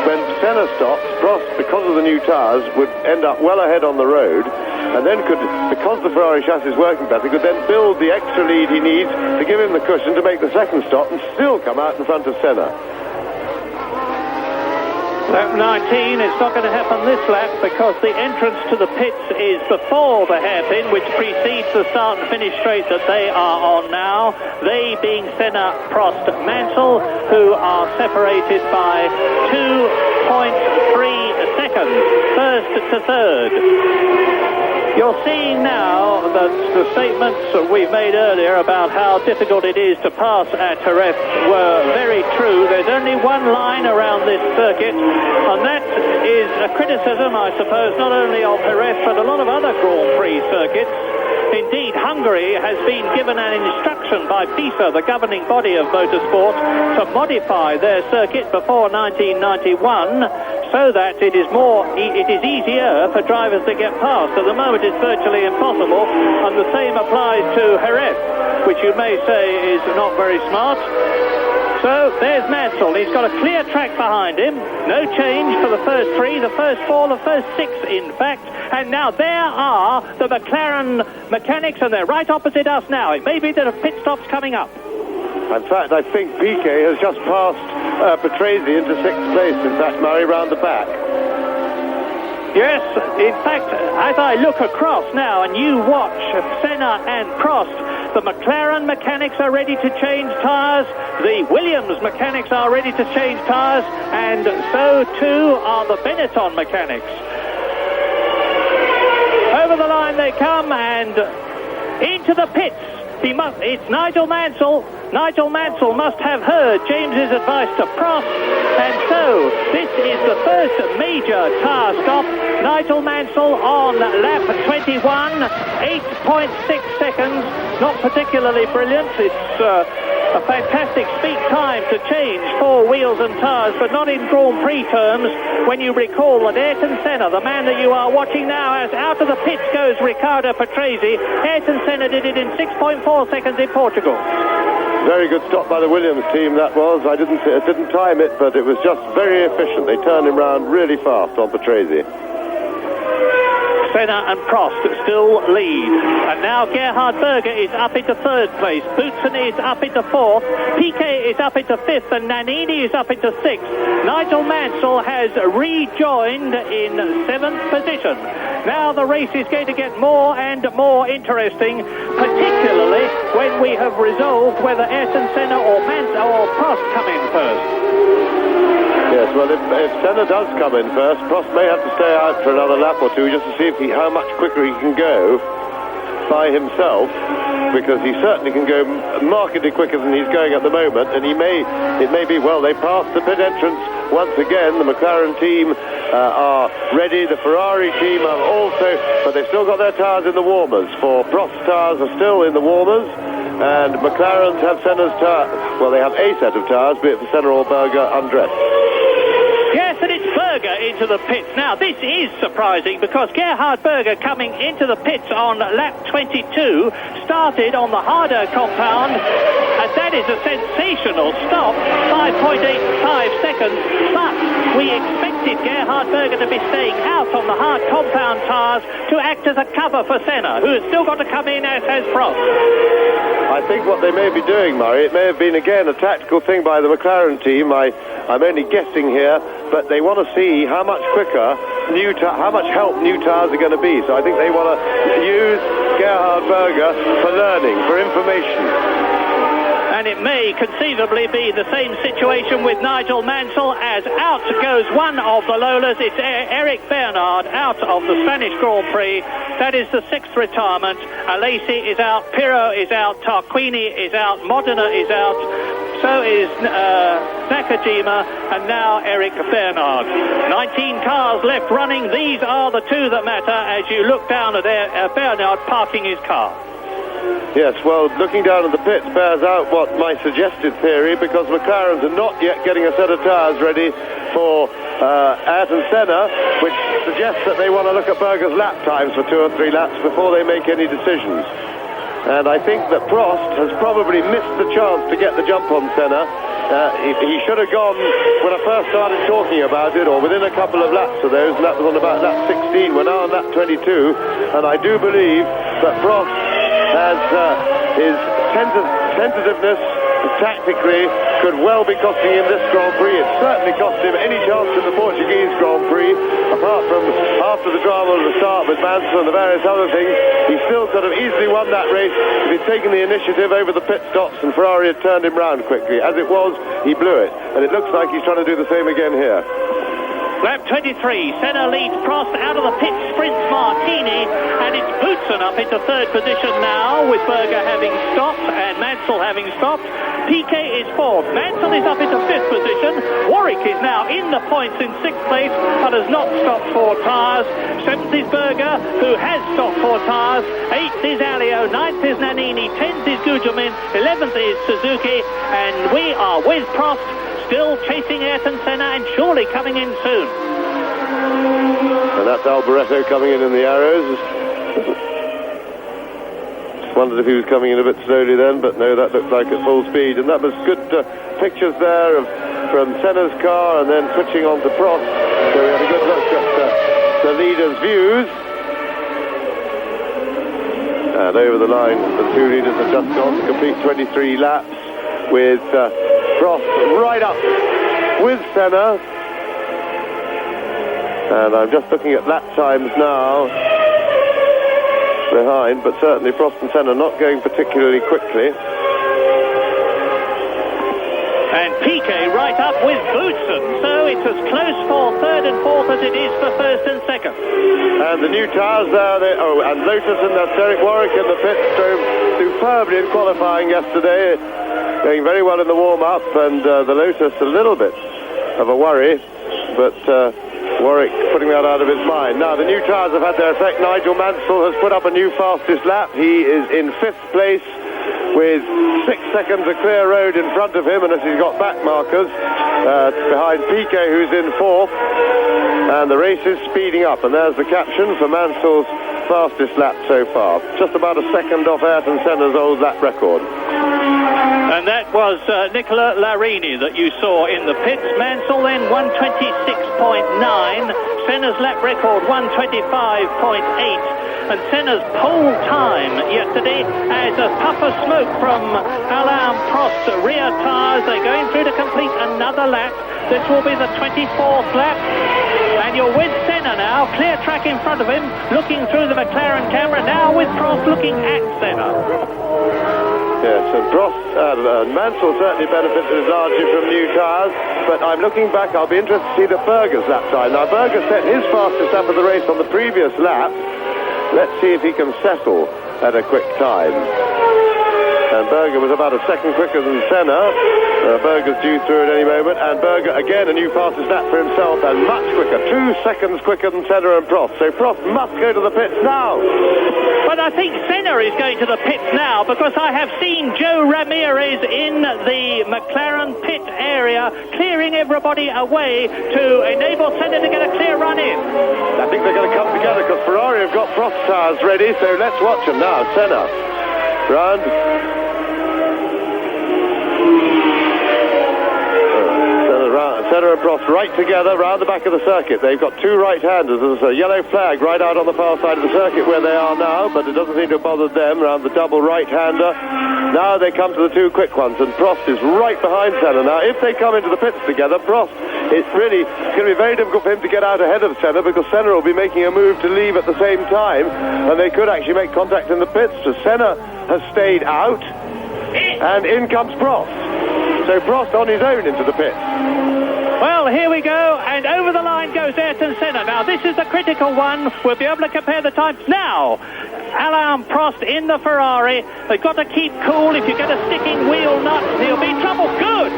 when Senna stops, Prost, because of the new tyres, would end up well ahead on the road, and then could, because the Ferrari chassis is working better, could then build the extra lead he needs to give him the cushion to make the second stop and still come out in front of Senna. Lap 19, it's not going to happen this lap, because the entrance to the pits is before the hairpin, which precedes the start and finish straight that they are on now. They being Senna, Prost, Mansell, who are separated by 2.3 seconds, first to third. You're seeing now that the statements we've made earlier about how difficult it is to pass at Jerez were very true. There's only one line around this circuit, and that is a criticism, I suppose, not only of Jerez, but a lot of other Grand Prix circuits. Indeed, Hungary has been given an instruction by FISA, the governing body of motorsport, to modify their circuit before 1991 so that it is easier for drivers to get past. At the moment it's virtually impossible, and the same applies to Jerez, which you may say is not very smart. So there's Mansell. He's got a clear track behind him. No change for the first 3, the first 4, the first 6, in fact. And now there are the McLaren mechanics, and they're right opposite us now. It may be that a pit stop's coming up. In fact, I think Piquet has just passed Patrese into 6th place, in fact, Murray, round the back. Yes, in fact, as I look across now and you watch Senna and Prost, the McLaren mechanics are ready to change tyres, the Williams mechanics are ready to change tyres, and so too are the Benetton mechanics. Over the line they come, and into the pits. It's Nigel Mansell. Nigel Mansell must have heard James's advice to Prost, and so this is the first major tyre stop. Nigel Mansell on lap 21, 8.6 seconds, not particularly brilliant. It's a fantastic speed time to change 4 wheels and tyres, but not in Grand Prix terms, when you recall that Ayrton Senna, the man that you are watching now, as out of the pits goes Riccardo Patrese. Ayrton Senna did it in 6.4 seconds in Portugal. Very good stop by the Williams team, that was. I didn't time it, but it was just very efficient. They turned him round really fast on Patrese. Senna and Prost still lead. And now Gerhard Berger is up into 3rd place. Boutsen is up into 4th. Piquet is up into 5th. And Nannini is up into 6th. Nigel Mansell has rejoined in 7th position. Now the race is going to get more and more interesting, particularly when we have resolved whether Ayrton Senna or Mansell or Prost come in first. Yes, well, if Senna does come in first, Prost may have to stay out for another lap or two just to see how much quicker he can go by himself, because he certainly can go markedly quicker than he's going at the moment, and it may be, well, they passed the pit entrance once again, the McLaren team are ready. The Ferrari team are also, but they've still got their tyres in the warmers. For Prost's tyres are still in the warmers, and McLaren's have Senna's tyres. Well, they have a set of tyres, be it for Senna or Berger, undressed. Yes, and it's Berger into the pits. Now, this is surprising because Gerhard Berger coming into the pits on lap 22 started on the harder compound, and that is a sensational stop, 5.85 seconds, but we expected Gerhard Berger to be staying out on the hard compound tyres to act as a cover for Senna, who has still got to come in, as has Prost. I think what they may be doing, Murray, it may have been again a tactical thing by the McLaren team. I'm only guessing here, but they want to see how much quicker how much help new tyres are going to be. So I think they want to use Gerhard Berger for learning, for information. And it may conceivably be the same situation with Nigel Mansell, as out goes one of the Lolas. It's Eric Bernard out of the Spanish Grand Prix. That is the 6th retirement. Alesi is out, Pirro is out, Tarquini is out, Modena is out. So is Nakajima, and now Eric Bernard. 19 cars left running. These are the two that matter as you look down at Bernard parking his car. Yes, well, looking down at the pits bears out what my suggested theory, because McLaren's are not yet getting a set of tyres ready for Ayrton Senna, which suggests that they want to look at Berger's lap times for 2 or 3 laps before they make any decisions. And I think that Prost has probably missed the chance to get the jump on Senna. He should have gone when I first started talking about it, or within a couple of laps of those, and that was on about lap 16. We're now on lap 22, and I do believe that Prost has his tentativeness tactically could well be costing him this Grand Prix. It certainly cost him any chance in the Portuguese Grand Prix, apart from after the drama of the start with Mansell and the various other things. He still could have easily won that race if he'd taken the initiative over the pit stops and Ferrari had turned him round quickly. As it was, he blew it, and it looks like he's trying to do the same again here. Lap 23, Senna leads Prost out of the pit, sprints Martini, and it's Boutsen up into 3rd position now, with Berger having stopped and Mansell having stopped. Piquet is 4th, Mansell is up into 5th position, Warwick is now in the points in 6th place, but has not stopped 4 tyres. 7th is Berger, who has stopped 4 tyres. 8th is Alio, 9th is Nannini, 10th is Gugelmin, 11th is Suzuki, and we are with Prost, still chasing Ayrton Senna, and surely coming in soon. And that's Alboreto coming in the arrows. Just wondered if he was coming in a bit slowly then, but no, that looked like at full speed. And that was good pictures there from Senna's car, and then switching on to Prost. So we had a good look at the leaders' views. And over the line, the 2 leaders have just gone to complete 23 laps, with Prost right up with Senna. And I'm just looking at lap times now behind, but certainly Prost and Senna not going particularly quickly. And Piquet right up with Boutsen, so it's as close for 3rd and 4th as it is for 1st and 2nd. And the new tyres there, and Lotus and that's Derek Warwick in the pit, drove superbly in qualifying yesterday, going very well in the warm-up, and the Lotus a little bit of a worry, but Warwick putting that out of his mind. Now, the new tyres have had their effect. Nigel Mansell has put up a new fastest lap. He is in 5th place with 6 seconds of clear road in front of him, and as he's got back markers behind Piquet, who's in 4th, and the race is speeding up. And there's the caption for Mansell's fastest lap so far. Just about a second off Ayrton Senna's old lap record. And that was Nicola Larini that you saw in the pits. Mansell then 126.9. Senna's lap record 125.8. And Senna's pole time yesterday as a puff of smoke from Alain Prost's rear tyres. They're going through to complete another lap. This will be the 24th lap. And you're with Senna now, clear track in front of him, looking through the McLaren camera, now with Prost looking at Senna. Yes, and Prost and Mansell certainly benefited largely from new tyres, but I'm looking back, I'll be interested to see the Berger's lap time. Now, Berger set his fastest lap of the race on the previous lap. Let's see if he can settle at a quick time. And Berger was about a second quicker than Senna. Berger's due through at any moment, and Berger again a new fastest lap for himself, and much quicker, 2 seconds quicker than Senna and Prost. So Prost must go to the pits now. But I think Senna is going to the pits now, because I have seen Joe Ramirez in the McLaren pit area clearing everybody away to enable Senna to get a clear run in. I think they're going to come together because Ferrari have got Prost tires ready, so let's watch them now. Senna round. Senna and Prost right together round the back of the circuit. They've got 2 right-handers. There's a yellow flag right out on the far side of the circuit where they are now, but it doesn't seem to have bothered them round the double right-hander. Now they come to the 2 quick ones, and Prost is right behind Senna. Now, if they come into the pits together, Prost, it's going to be very difficult for him to get out ahead of Senna, because Senna will be making a move to leave at the same time, and they could actually make contact in the pits. So Senna has stayed out, and in comes Prost. So Prost on his own into the pits. Well, here we go, and over the line goes Ayrton Senna. Now, this is the critical one. We'll be able to compare the times now. Alain Prost in the Ferrari. They've got to keep cool. If you get a sticking wheel nut, he'll be in trouble. Good.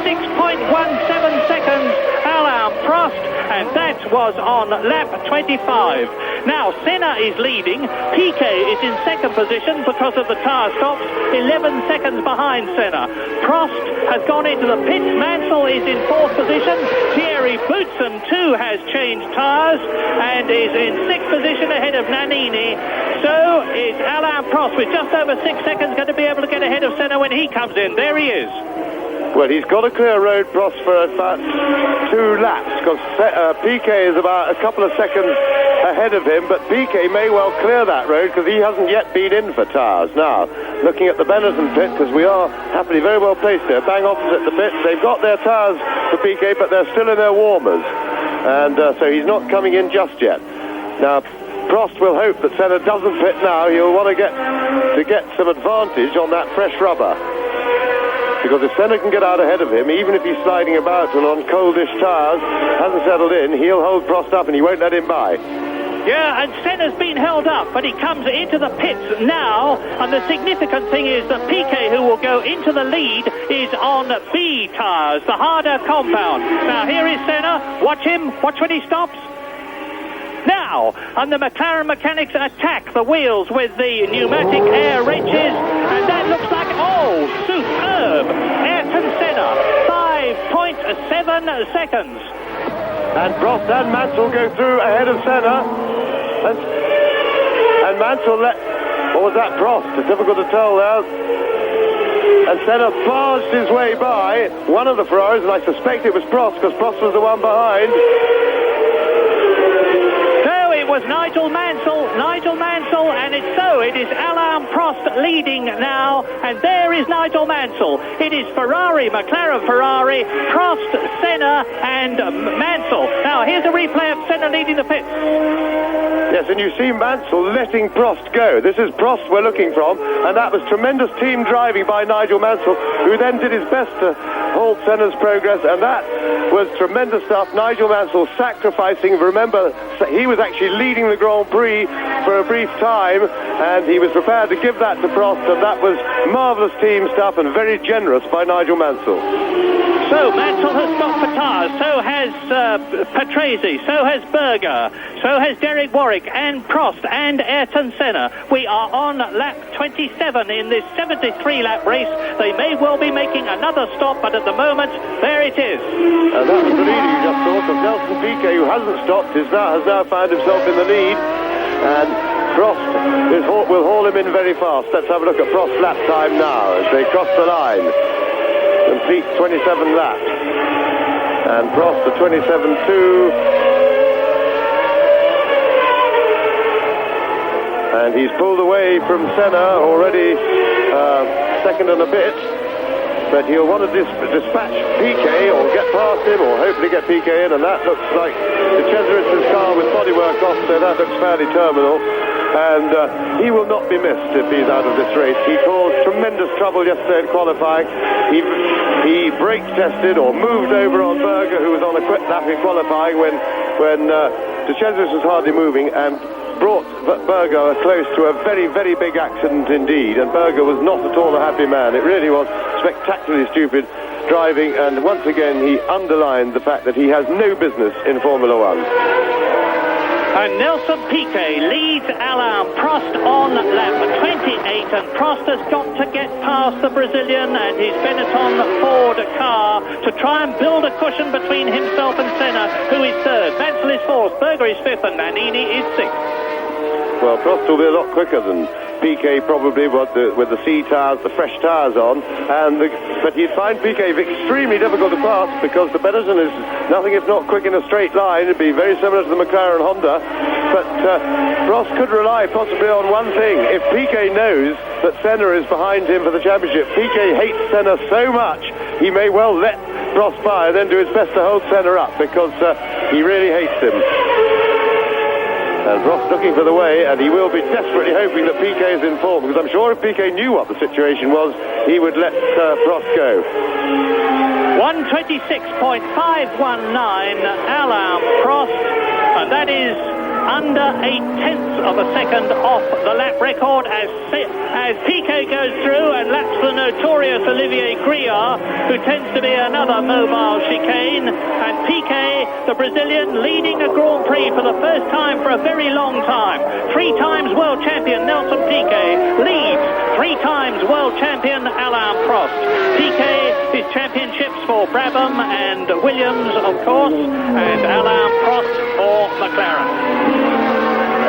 6.17 seconds, Alain Prost, and that was on lap 25. Now, Senna is leading. Piquet is in second position because of the tyre stops, 11 seconds behind Senna. Prost has gone into the pits. Mansell is in fourth position. Thierry Boutsen, too, has changed tyres and is in sixth position ahead of Nannini. So is Alain Prost, with just over 6 seconds, going to be able to get ahead of Senna when he comes in. There he is. Well, he's got a clear road, Prost, for about 2 laps, because Piquet is about a couple of seconds ahead of him, but Piquet may well clear that road because he hasn't yet been in for tyres. Now, looking at the Benetton pit, because we are happily very well placed there, bang opposite the pit. They've got their tyres for Piquet, but they're still in their warmers, and so he's not coming in just yet. Now, Prost will hope that Senna doesn't pit now. He'll want to get some advantage on that fresh rubber. Because if Senna can get out ahead of him, even if he's sliding about and on coldish tyres, hasn't settled in, he'll hold Prost up and he won't let him by. Yeah, and Senna's been held up, but he comes into the pits now, and the significant thing is that Piquet, who will go into the lead, is on B tyres, the harder compound. Now, here is Senna. Watch him. Watch when he stops. Now, and the McLaren mechanics attack the wheels with the pneumatic air wrenches, and that looks like, superb! Ayrton Senna, 5.7 seconds. And Prost and Mansell go through ahead of Senna, and Mansell what was that, Prost? It's difficult to tell now. And Senna barged his way by one of the Ferraris, and I suspect it was Prost, because Prost was the one behind. It was Nigel Mansell, and it is Alain Prost leading now, and there is Nigel Mansell. It is McLaren Ferrari, Prost, Senna, and Mansell. Now, here's a replay of Senna leading the pits. Yes, and you see Mansell letting Prost go. This is Prost we're looking from, and that was tremendous team driving by Nigel Mansell, who then did his best to halt Senna's progress, and that was tremendous stuff. Nigel Mansell sacrificing. Remember, he was actually leading the Grand Prix for a brief time, and he was prepared to give that to Prost, and that was marvellous team stuff and very generous by Nigel Mansell. So Mansell has stopped for tyres, so has Patrese, so has Berger, so has Derek Warwick, and Prost, and Ayrton Senna. We are on lap 27 in this 73-lap race. They may well be making another stop, but at the moment, there it is. And that was the leader you just saw, because Nelson Piquet, who hasn't stopped, has now found himself in the lead, and Prost will haul him in very fast. Let's have a look at Prost's lap time now as they cross the line. Complete 27 laps. And Prost, the 27.2. And he's pulled away from Senna already, second and a bit. But he'll want to dispatch Piquet or get past him or hopefully get Piquet in. And that looks like the Cheseritz's car with bodywork off, so that looks fairly terminal. And he will not be missed if he's out of this race. He caused tremendous trouble yesterday in qualifying. He brake tested or moved over on Berger, who was on a quick lap in qualifying when De Cesaris was hardly moving and brought Berger close to a very, very big accident indeed, and Berger was not at all a happy man. It really was spectacularly stupid driving, and once again he underlined the fact that he has no business in Formula One. And Nelson Piquet leads Alain Prost on lap 28, and Prost has got to get past the Brazilian and his Benetton Ford car to try and build a cushion between himself and Senna, who is third. Mansell is fourth, Berger is fifth, and Nannini is sixth. Well, Prost will be a lot quicker than Piquet probably with the C tyres, the fresh tyres on, but he'd find Piquet extremely difficult to pass because the Benetton is nothing if not quick in a straight line. It'd be very similar to the McLaren Honda, but Prost could rely possibly on one thing. If Piquet knows that Senna is behind him for the championship, Piquet hates Senna so much he may well let Prost by and then do his best to hold Senna up because he really hates him. And Prost looking for the way, and he will be desperately hoping that Piquet is in form, because I'm sure if Piquet knew what the situation was, he would let Prost go. 126.519, Alain Prost, and that is under 0.8 of a second off the lap record as Piquet goes through and laps the notorious Olivier Griard, who tends to be another mobile chicane, and Piquet, the Brazilian, leading a Grand Prix for the first time for a very long time. 3 times world champion Nelson Piquet leads 3 times world champion Alain Prost. Piquet, his championships for Brabham and Williams, of course, and Alain Prost for McLaren.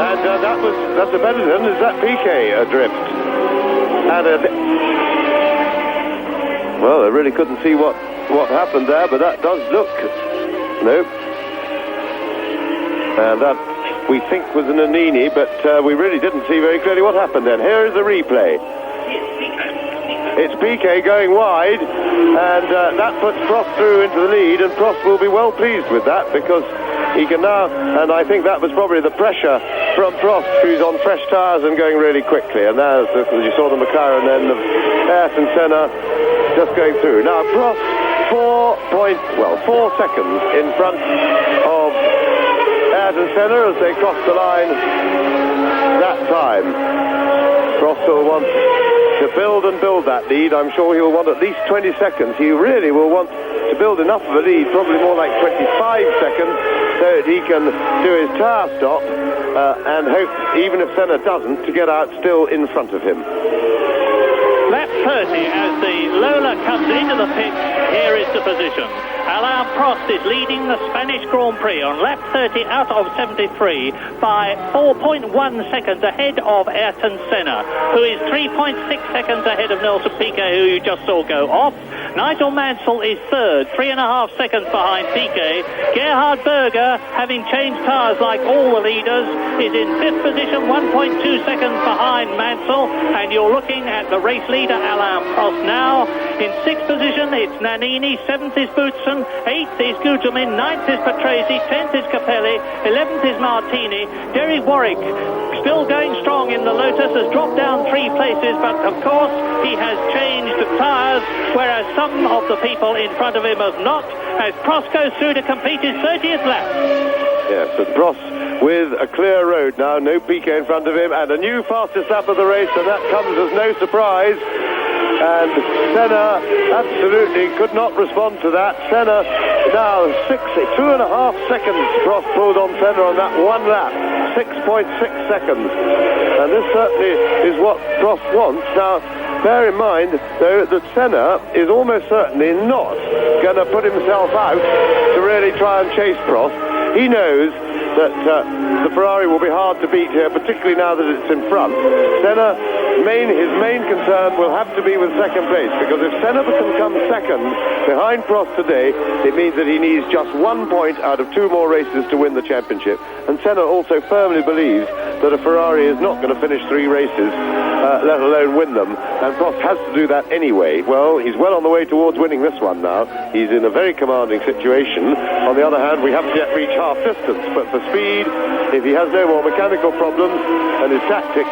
And that's a Benetton. Is that Piquet adrift? And well, I really couldn't see what happened there, but that does look. Nope. And that we think was a Nannini, but we really didn't see very clearly what happened then. Here is the replay. It's Piquet going wide, and that puts Prost through into the lead, and Prost will be well pleased with that because he can now, and I think that was probably the pressure from Prost, who's on fresh tyres and going really quickly. And now, as you saw the McLaren then of Ayrton Senna just going through. Now Prost 4 seconds in front of Ayrton Senna as they cross the line that time. Prost will want to build that lead. I'm sure he'll want at least 20 seconds. He really will want to build enough of a lead, probably more like 25 seconds, so that he can do his tyre stop and hope, even if Senna doesn't, to get out still in front of him. Lap 30 as the Lola comes into the pit. Here is the position. Alain Prost is leading the Spanish Grand Prix on lap 30 out of 73 by 4.1 seconds ahead of Ayrton Senna, who is 3.6 seconds ahead of Nelson Piquet, who you just saw go off. Nigel Mansell is third, 3.5 seconds behind Piquet. Gerhard Berger, having changed tyres like all the leaders, is in fifth position, 1.2 seconds behind Mansell, and you're looking at the race leader Alain Prost now. In sixth position, it's Nannini, seventh is Boutsen, eighth is Gugelmin, ninth is Patrese, 10th is Capelli, 11th is Martini. Derry Warwick, still going strong in the Lotus, has dropped down 3 places, but of course he has changed tyres, whereas some of the people in front of him have not, as Prost goes through to complete his 30th lap. Yes, and Prost with a clear road now, no Piquet in front of him, and a new fastest lap of the race, and that comes as no surprise. And Senna absolutely could not respond to that. Senna now 2.5 seconds Prost pulled on Senna on that one lap. 6.6 seconds. And this certainly is what Prost wants. Now, bear in mind, though, that Senna is almost certainly not going to put himself out to really try and chase Prost. He knows that the Ferrari will be hard to beat here, particularly now that it's in front. Senna, his main concern will have to be with second place, because if Senna can come second behind Prost today, it means that he needs just 1 point out of 2 more races to win the championship. And Senna also firmly believes that a Ferrari is not going to finish 3 races, let alone win them, and Prost has to do that anyway. Well, he's well on the way towards winning this one now. He's in a very commanding situation. On the other hand, we haven't yet reached half distance, but for speed, if he has no more mechanical problems and his tactics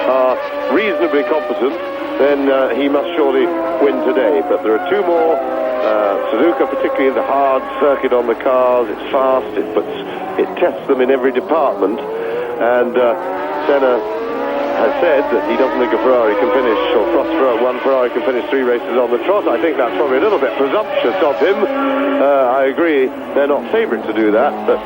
are reasonably competent, then he must surely win today. But there are 2 more. Suzuka, particularly in the hard circuit on the cars, it's fast, it puts it tests them in every department, and Senna has said that he doesn't think a Ferrari can finish, or one Ferrari can finish 3 races on the trot. I think that's probably a little bit presumptuous of him. I agree they're not favourite to do that, but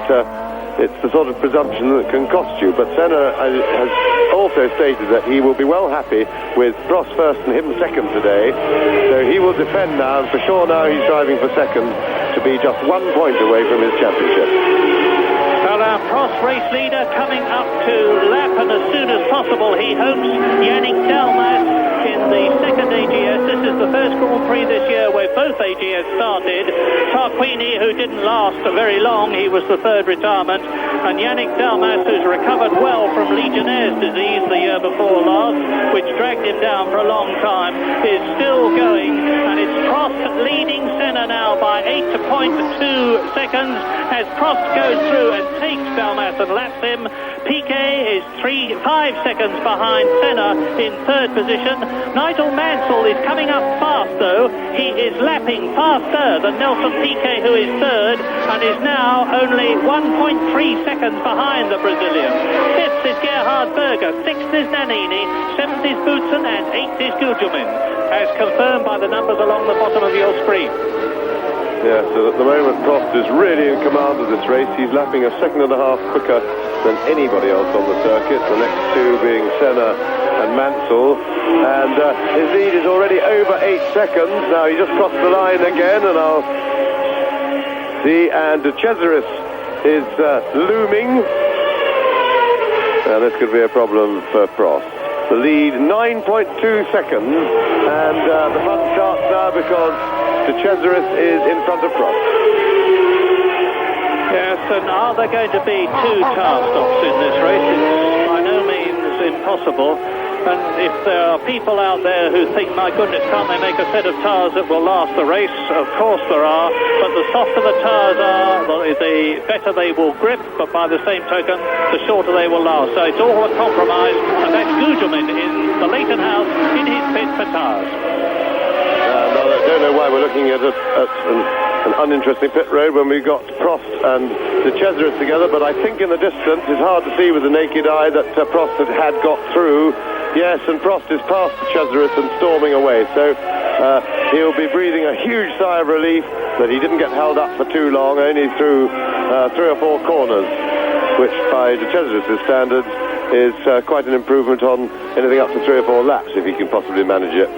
it's the sort of presumption that can cost you. But Senna has also stated that he will be well happy with Prost first and him second today. So he will defend now, and for sure now he's driving for second to be just 1 point away from his championship. Alain Prost, race leader, coming up to lap, and as soon as possible he hopes Yannick Dalmas in the second AGS. This is the first Grand Prix this year where both AGS started. Tarquini, who didn't last very long, he was the third retirement, and Yannick Dalmas, who's recovered well from Legionnaire's disease the year before last, which dragged him down for a long time, is still going, and it's Prost leading Senna now by 8.2 seconds as Prost goes through and takes Dalmas and laps him. Piquet is 5 seconds behind Senna in third position. Nigel Mansell is coming up fast though. He is lapping faster than Nelson Piquet, who is third, and is now only 1.3 seconds behind the Brazilian. Fifth is Gerhard Berger, sixth is Nannini, seventh is Boutsen, and eighth is Gugelmin, as confirmed by the numbers along the bottom of your screen. Yeah, so at the moment Prost is really in command of this race. He's lapping a second and a half quicker than anybody else on the circuit, the next two being Senna and Mansell, and his lead is already over 8 seconds. Now he just crossed the line again, and I'll see, and De Cesaris is looming, and this could be a problem for Prost. The lead 9.2 seconds, and the fun starts now because De Cesaris is in front of Prost. Yes, and are there going to be 2 car stops in this race? It's by no means impossible. And if there are people out there who think, my goodness, can't they make a set of tyres that will last the race? Of course there are, but the softer the tyres are, the better they will grip, but by the same token, the shorter they will last. So it's all a compromise, and that's Gugelmin in the Leighton House in his pit for tyres. I don't know why we're looking at an uninteresting pit road when we've got Prost and De Cesaris together, but I think in the distance it's hard to see with the naked eye that Prost had got through. Yes, and Prost is past De Cesaris and storming away, so he'll be breathing a huge sigh of relief that he didn't get held up for too long, only through 3 or 4 corners, which by De Cesaris' standards is quite an improvement on anything up to 3 or 4 laps if he can possibly manage it.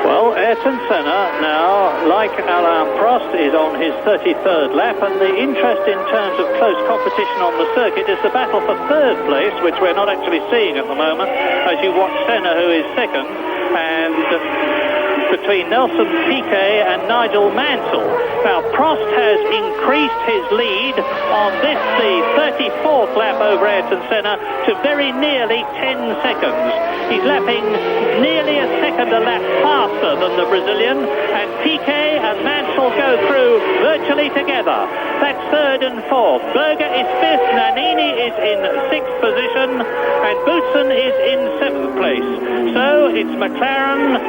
Well, Ayrton Senna now, like Alain Prost, is on his 33rd lap, and the interest in terms of close competition on the circuit is the battle for third place, which we're not actually seeing at the moment, as you watch Senna, who is second, and between Nelson Piquet and Nigel Mansell. Now, Prost has increased his lead on this, the 34th lap over Ayrton Senna, to very nearly 10 seconds. He's lapping nearly a second a lap faster than the Brazilian, and Piquet and Mansell go through virtually together. That's third and fourth. Berger is fifth, Nannini is in sixth position, and Boutsen is in seventh place. So it's McLaren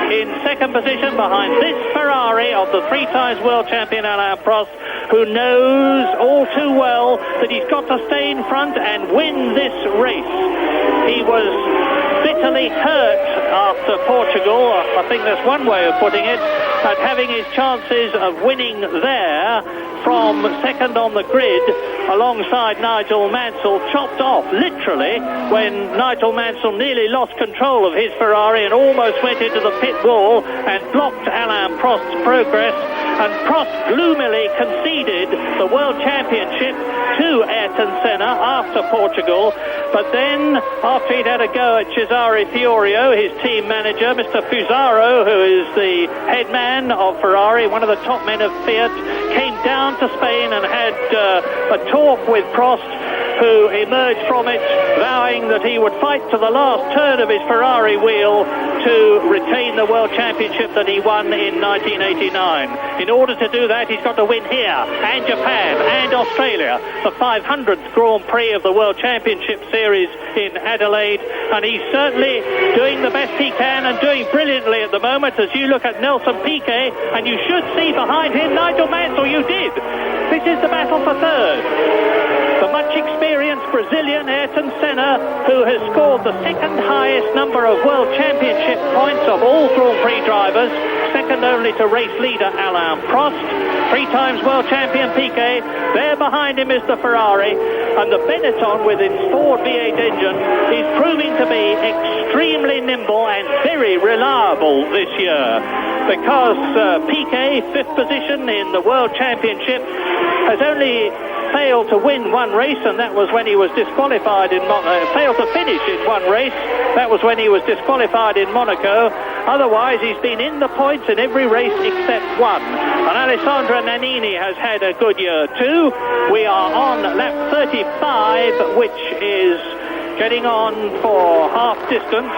in second position behind this Ferrari of the 3 times world champion Alain Prost, who knows all too well that he's got to stay in front and win this race. He was bitterly hurt after Portugal, I think that's one way of putting it, at having his chances of winning there from second on the grid alongside Nigel Mansell chopped off, literally, when Nigel Mansell nearly lost control of his Ferrari and almost went into the pit wall and blocked Alain Prost's progress, and Prost gloomily conceded the World Championship to Ayrton Senna after Portugal. But then, after he'd had a go at Cesare Fiorio, his team manager, Mr. Fusaro, who is the head man of Ferrari, one of the top men of Fiat, came down to Spain and had a talk with Prost, who emerged from it vowing that he would fight to the last turn of his Ferrari wheel to retain the World Championship that he won in 1989. In order to do that, he's got to win here, and Japan, and Australia, the 500th Grand Prix of the World Championship Series in Adelaide, and he's certainly doing the best he can and doing brilliantly at the moment. As you look at Nelson Piquet, and you should see behind him Nigel Mansell. You did. This is the battle for third. The much experienced Brazilian Ayrton Senna, who has scored the second highest number of World Championship points of all Grand Prix drivers, second only to race leader Alain Prost, 3 times World Champion Piquet. There behind him is the Ferrari, and the Benetton with its Ford V8 engine is proving to be extremely nimble and very reliable this year, because Piquet, 5th position in the World Championship, has only failed to win one race, and that was when he was disqualified in failed to finish in one race. That was when he was disqualified in Monaco. Otherwise, he's been in the points in every race except one. And Alessandro Nannini has had a good year too. We are on lap 35, which is getting on for half distance.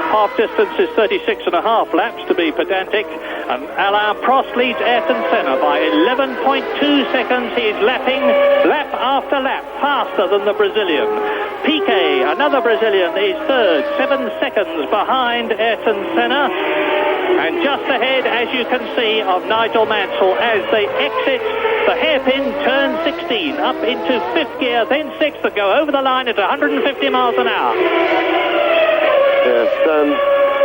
Half distance is 36.5 laps, to be pedantic, and Alain Prost leads Ayrton Senna by 11.2 seconds. He's lapping lap after lap faster than the Brazilian. Piquet, another Brazilian, is third, 7 seconds behind Ayrton Senna, and just ahead, as you can see, of Nigel Mansell as they exit the hairpin turn 16 up into 5th gear, then 6th, to go over the line at 150 miles an hour. Yes, and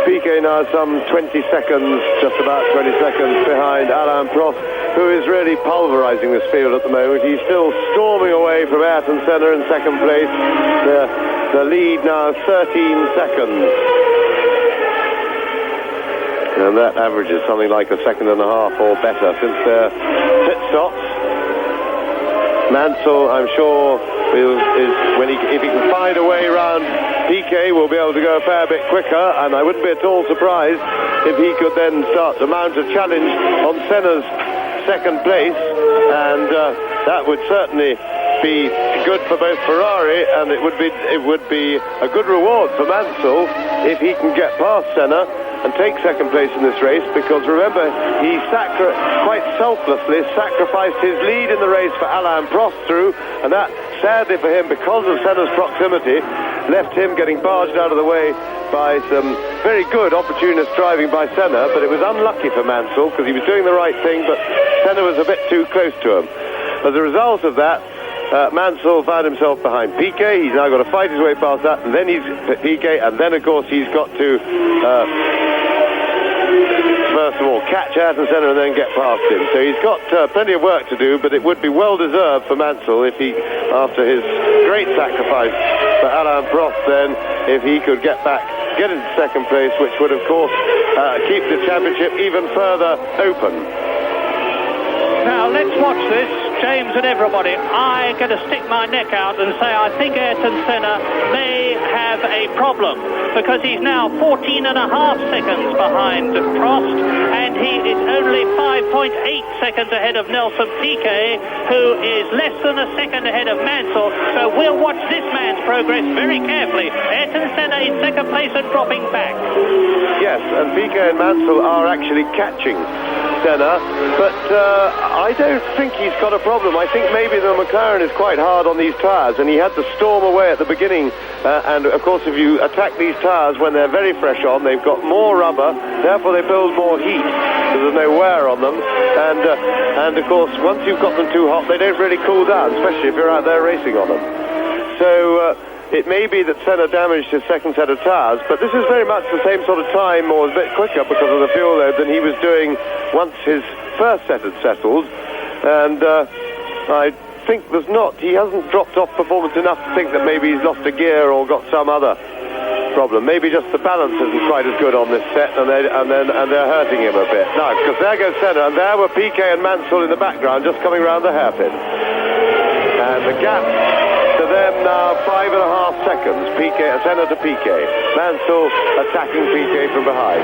Piquet now some 20 seconds, just about 20 seconds behind Alain Prost, who is really pulverizing this field at the moment. He's still storming away from Ayrton Senna in second place. The lead now 13 seconds. And that averages something like a second and a half or better since their pit stops. Mansell, I'm sure, if he can find a way around Piquet, will be able to go a fair bit quicker, and I wouldn't be at all surprised if he could then start to mount a challenge on Senna's second place, and that would certainly be good for both Ferrari, and it would be a good reward for Mansell if he can get past Senna and take second place in this race, because remember, he quite selflessly sacrificed his lead in the race for Alain Prost through, and that, sadly for him, because of Senna's proximity, left him getting barged out of the way by some very good opportunist driving by Senna, but it was unlucky for Mansell, because he was doing the right thing, but Senna was a bit too close to him. As a result of that, Mansell found himself behind Piquet. He's now got to fight his way past that, and then he's Piquet, and then of course he's got to first of all catch Ayrton Senna and then get past him. So he's got plenty of work to do, but it would be well deserved for Mansell if he, after his great sacrifice for Alain Prost, then if he could get into second place, which would of course keep the championship even further open. Now let's watch this, James and everybody. I'm going to stick my neck out and say I think Ayrton Senna may have a problem, because he's now 14.5 seconds behind Prost, and he is only 5.8 seconds ahead of Nelson Piquet, who is less than a second ahead of Mansell. So we'll watch this man's progress very carefully. Ayrton Senna in second place and dropping back. Yes, and Piquet and Mansell are actually catching Senna, but I don't think he's got a problem. I think maybe the McLaren is quite hard on these tyres, and he had to storm away at the beginning, and of course if you attack these tyres when they're very fresh on, they've got more rubber, therefore they build more heat, so there's no wear on them, and of course once you've got them too hot, they don't really cool down, especially if you're out there racing on them. So it may be that Senna damaged his second set of tyres, but this is very much the same sort of time, or a bit quicker because of the fuel load, than he was doing once his first set had settled. And I think he hasn't dropped off performance enough to think that maybe he's lost a gear or got some other problem. Maybe just the balance isn't quite as good on this set, and they're hurting him a bit. No, because there goes Senna, and there were Piquet and Mansell in the background, just coming round the hairpin. And the gap to them now 5.5 seconds. Senna to Piquet. Mansell attacking Piquet from behind.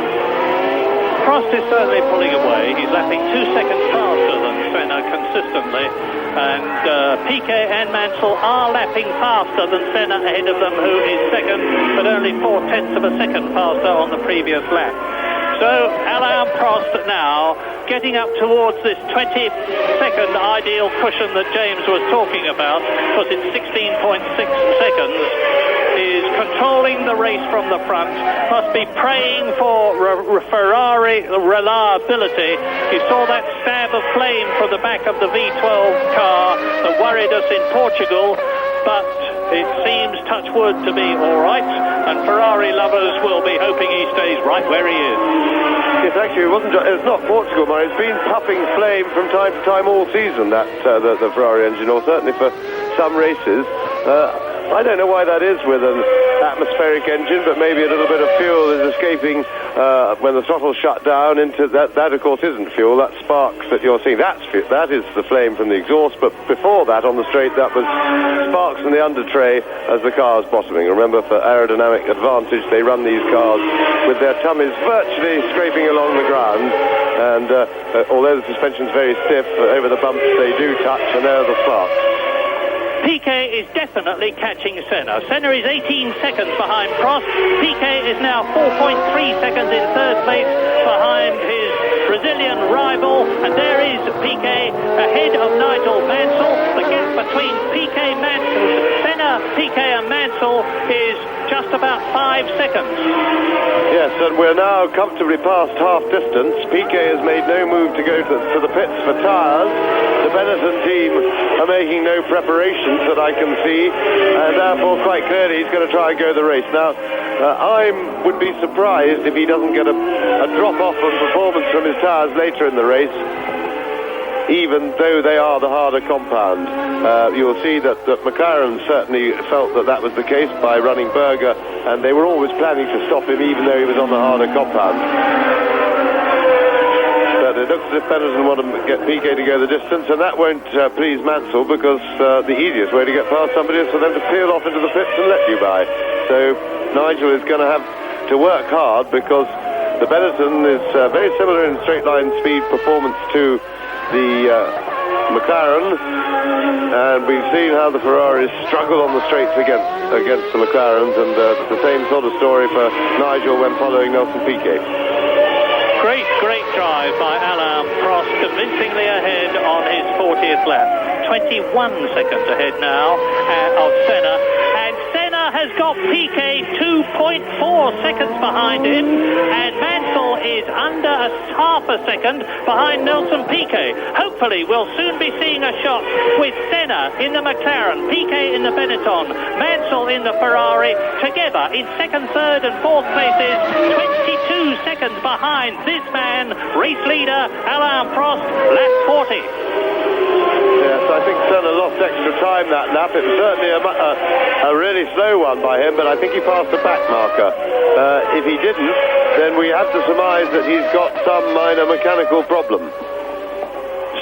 Prost is certainly pulling away. He's lapping 2 seconds faster than Senna consistently. And Piquet and Mansell are lapping faster than Senna ahead of them, who is second, but only 0.4 of a second faster on the previous lap. So Alain Prost now getting up towards this 20-second ideal cushion that James was talking about, because it's 16.6 seconds, is controlling the race from the front, must be praying for Ferrari reliability. You saw that stab of flame from the back of the V12 car that worried us in Portugal, but it seems, touch wood, to be all right, and Ferrari lovers will be hoping he stays right where he is. Yes, actually, it's not Portugal, Murray. It's been puffing flame from time to time all season, that the Ferrari engine, or certainly for some races. I don't know why that is with an atmospheric engine, but maybe a little bit of fuel is escaping when the throttle's shut down into that. That, of course, isn't fuel. That's sparks that you're seeing. That is the flame from the exhaust. But before that, on the straight, that was sparks from the under tray as the car's bottoming. Remember, for aerodynamic advantage, they run these cars with their tummies virtually scraping along the ground. And although the suspension's very stiff, over the bumps they do touch, and there are the sparks. Piquet is definitely catching Senna. Senna is 18 seconds behind Prost. Piquet is now 4.3 seconds in third place behind his Brazilian rival. And there is Piquet ahead of Nigel Mansell. The gap between Senna, Piquet and Mansell is just about 5 seconds. Yes, and we're now comfortably past half distance. Piquet has made no move to go to the pits for tyres. The Benetton team are making no preparations that I can see, and therefore quite clearly he's going to try and go the race. Now, I would be surprised if he doesn't get a drop-off of performance from his tyres later in the race, even though they are the harder compound. You'll see that McLaren certainly felt that was the case by running Berger, and they were always planning to stop him even though he was on the harder compound. But it looks as if Benetton want to get Piquet to go the distance, and that won't please Mansell, because the easiest way to get past somebody is for them to peel off into the pits and let you by. So Nigel is going to have to work hard, because the Benetton is very similar in straight line speed performance to the McLaren, and we've seen how the Ferraris struggle on the straights against the McLarens, and the same sort of story for Nigel when following Nelson Piquet. Great drive by Alain Prost, convincingly ahead on his 40th lap. 21 seconds ahead now of Senna, and Senna has got Piquet 2.4 seconds behind him, and Mansell is under half a second behind Nelson Piquet. Hopefully we'll soon be seeing a shot with Senna in the McLaren, Piquet in the Benetton, Mansell in the Ferrari, together in second, third and fourth places, 22 seconds behind this man, race leader Alain Prost, lap 40. Yes, I think Senna lost extra time that lap. It was certainly a really slow one by him, but I think he passed the back marker. If he didn't, then we have to surmise that he's got some minor mechanical problem.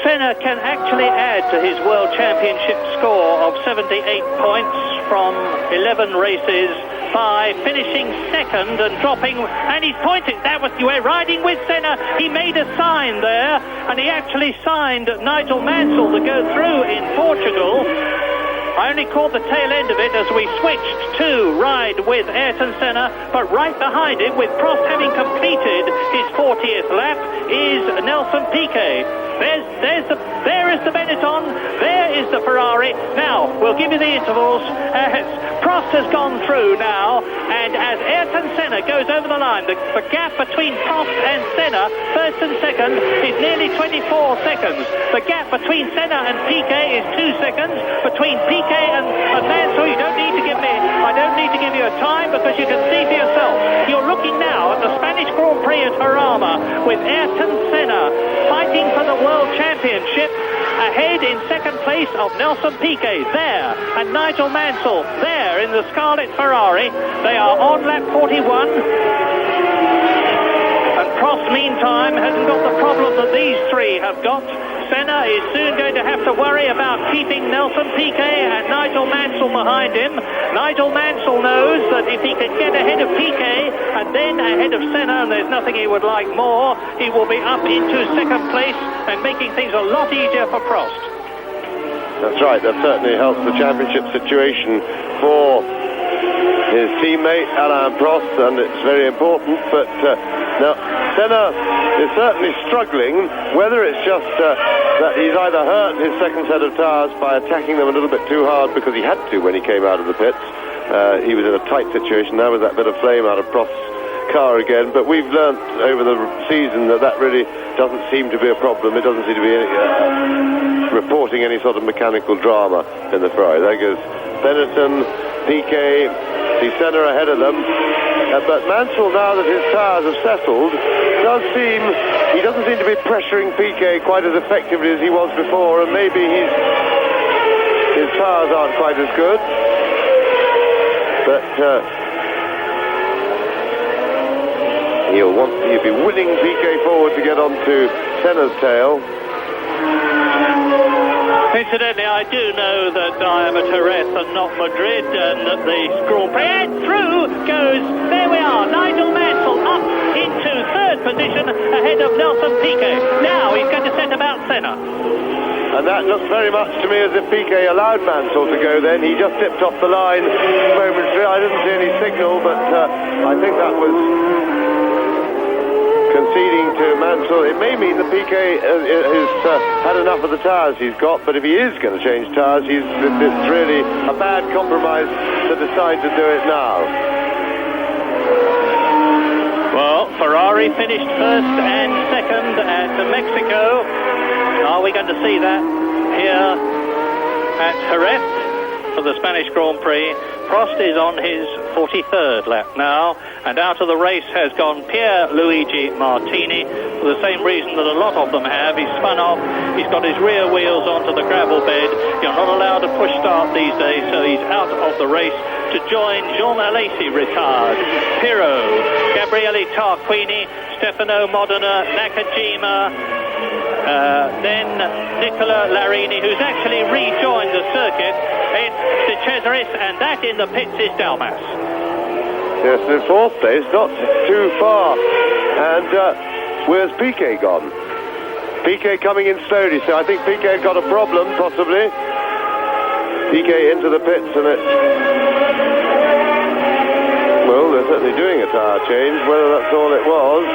Senna can actually add to his World Championship score of 78 points from 11 races by finishing second and dropping, and he's pointing, we're riding with Senna. He made a sign there, and he actually signed Nigel Mansell to go through in Portugal. I only caught the tail end of it as we switched to ride with Ayrton Senna, but right behind him, with Prost having completed his 40th lap, is Nelson Piquet. There is the Benetton, there is the Ferrari. Now, we'll give you the intervals. Prost has gone through now, and as Ayrton Senna goes over the line, the gap between Prost and Senna, first and second, is nearly 24 seconds. The gap between Senna and Piquet is 2 seconds. Between Piquet and Mansell, I don't need to give you a time, because you can see for yourself. You're looking now at the Spanish Grand Prix at Jarama with Ayrton Senna fighting for the World Championship, ahead in second place of Nelson Piquet there, and Nigel Mansell there in the Scarlet Ferrari. They are on lap 41. And Prost, meantime, hasn't got the problem that these three have got. Senna is soon going to have to worry about keeping Nelson Piquet and Nigel Mansell behind him. Nigel Mansell knows that if he can get ahead of Piquet and then ahead of Senna, and there's nothing he would like more, he will be up into second place and making things a lot easier for Prost. That's right, that certainly helps the championship situation for his teammate Alain Prost, and it's very important. But now Senna is certainly struggling, whether it's just that he's either hurt his second set of tyres by attacking them a little bit too hard because he had to when he came out of the pits. He was in a tight situation now with that bit of flame out of Prost's car again, but we've learnt over the season that really doesn't seem to be a problem. It doesn't seem to be reporting any sort of mechanical drama in the Ferrari. There goes Benetton, Piquet, see Senna ahead of them, but Mansell, now that his tyres have settled, he doesn't seem to be pressuring Piquet quite as effectively as he was before, and maybe his tyres aren't quite as good, but he'll be winning Piquet forward to get onto Senna's tail. Incidentally, I do know that I am at Jerez and not Madrid, and that the Grand Prix, and through goes, there we are, Nigel Mansell up into third position ahead of Nelson Piquet. Now he's going to set about Senna. And that looks very much to me as if Piquet allowed Mansell to go then. He just tipped off the line momentarily. I didn't see any signal, but I think that was conceding to Mansell. It may mean that Piquet has had enough of the tyres he's got, but if he is going to change tyres, it's really a bad compromise to decide to do it now. Well, Ferrari finished first and second at Mexico. Are we going to see that here at Jerez for the Spanish Grand Prix? Prost is on his 43rd lap now, and out of the race has gone Pierluigi Martini for the same reason that a lot of them have. He's spun off, he's got his rear wheels onto the gravel bed. You're not allowed to push start these days, so he's out of the race to join Jean Alesi, retired, Pirro, Gabriele Tarquini, Stefano Modena, Nakajima, then Nicola Larini, who's actually rejoined the circuit. It's De Cesaris, and that in the pits is Dalmas. Yes, in fourth place, not too far. And where's Piquet gone? Piquet coming in slowly, so I think Piquet got a problem, possibly. Piquet into the pits, and well, they're certainly doing a tyre change, whether that's all it was.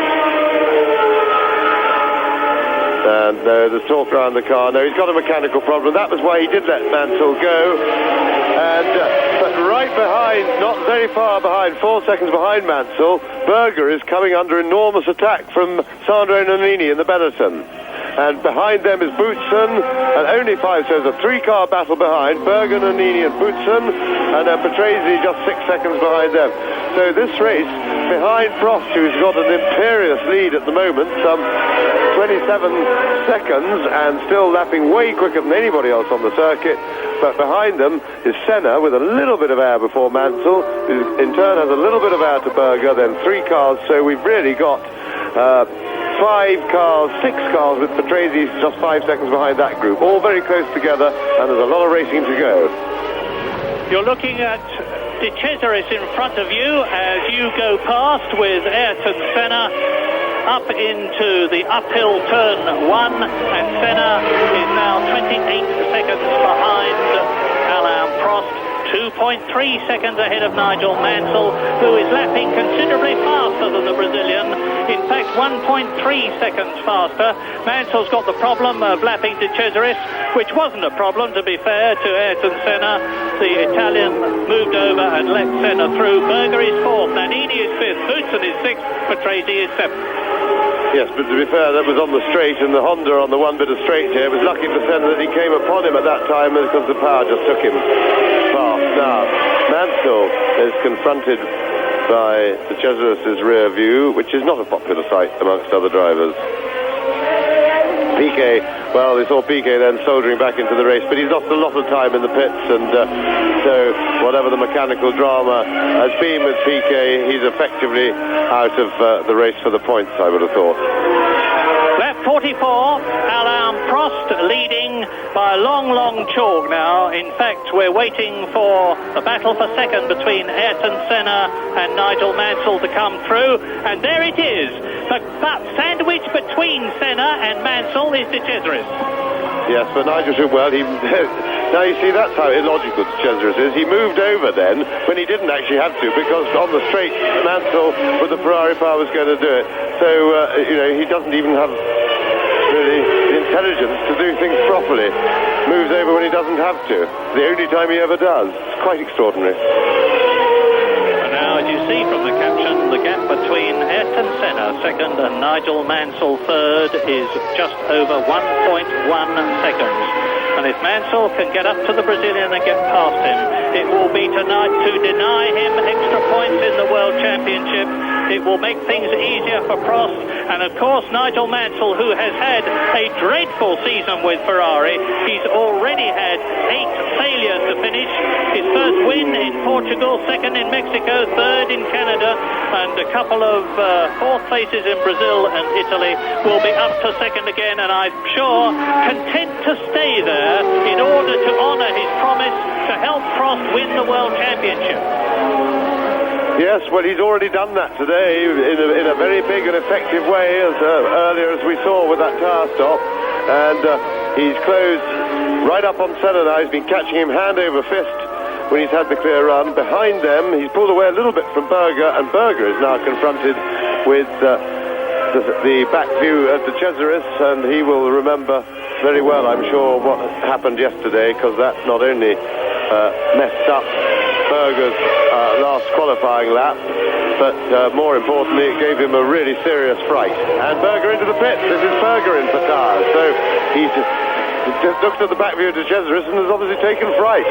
And no, there's talk around the car. No, he's got a mechanical problem. That was why he did let Mansell go. And but right behind, not very far behind, 4 seconds behind Mansell, Berger is coming under enormous attack from Sandro Nannini in the Benetton. And behind them is Boutsen, and only 5, so there's a 3-car battle behind, Berger, Nannini and Boutsen, and then Patrese just 6 seconds behind them. So this race, behind Prost, who's got an imperious lead at the moment, some 27 seconds, and still lapping way quicker than anybody else on the circuit. But behind them is Senna with a little bit of air before Mansell, who in turn has a little bit of air to Berger, then 3 cars, so we've really got 5 cars, 6 cars with Patrese just 5 seconds behind that group, all very close together, and there's a lot of racing to go. You're looking at De Cesaris in front of you as you go past with Ayrton Senna up into the uphill turn 1, and Senna is now 28 seconds behind Alain Prost, 2.3 seconds ahead of Nigel Mansell, who is lapping considerably faster than the Brazilian. In fact, 1.3 seconds faster. Mansell's got the problem of lapping De Cesaris, which wasn't a problem, to be fair, to Ayrton Senna. The Italian moved over and let Senna through. Berger is 4th, Nannini is 5th, Boutsen is 6th, Patrese is 7th. Yes, but to be fair, that was on the straight, and the Honda on the one bit of straight here. It was lucky for Senna that he came upon him at that time because the power just took him fast. Now, Mansell is confronted by De Cesaris' rear view, which is not a popular sight amongst other drivers. Piquet, well, we saw Piquet then soldiering back into the race, but he's lost a lot of time in the pits, and so whatever the mechanical drama has been with Piquet, he's effectively out of the race for the points, I would have thought. Lap 44, Alain Prost leading by a long chalk now. In fact, we're waiting for the battle for second between Ayrton Senna and Nigel Mansell to come through, and there it is. But sandwiched between Senna and Mansell is De Cesaris. Yes, but Nigel should, well, now you see, that's how illogical De Cesaris is. He moved over then when he didn't actually have to, because on the straight, Mansell with the Ferrari power was going to do it. So, he doesn't even have really the intelligence to do things properly. Moves over when he doesn't have to. The only time he ever does. It's quite extraordinary. And now, as you see from the caption, the gap between Ayrton Senna second and Nigel Mansell third is just over 1.1 seconds. And if Mansell can get up to the Brazilian and get past him, it will be tonight to deny him extra points in the World Championship. It will make things easier for Prost. And of course, Nigel Mansell, who has had a dreadful season with Ferrari, he's already had 8 failures to finish. His first win in Portugal, second in Mexico, third in Canada, and a couple of fourth places in Brazil and Italy. Will be up to second again, and I'm sure content to stay there in order to honour his promise to help Prost win the World Championship. Yes, well, he's already done that today in a very big and effective way, as earlier as we saw with that tyre stop. And he's closed right up on Senna now. He's been catching him hand over fist when he's had the clear run. Behind them, he's pulled away a little bit from Berger, and Berger is now confronted with the back view of De Cesaris, and he will remember very well, I'm sure, what happened yesterday, because that not only messed up Berger's last qualifying lap, but more importantly, it gave him a really serious fright. And Berger into the pits. This is Berger in for tyres. So he just looked at the back view of De Cesaris and has obviously taken fright.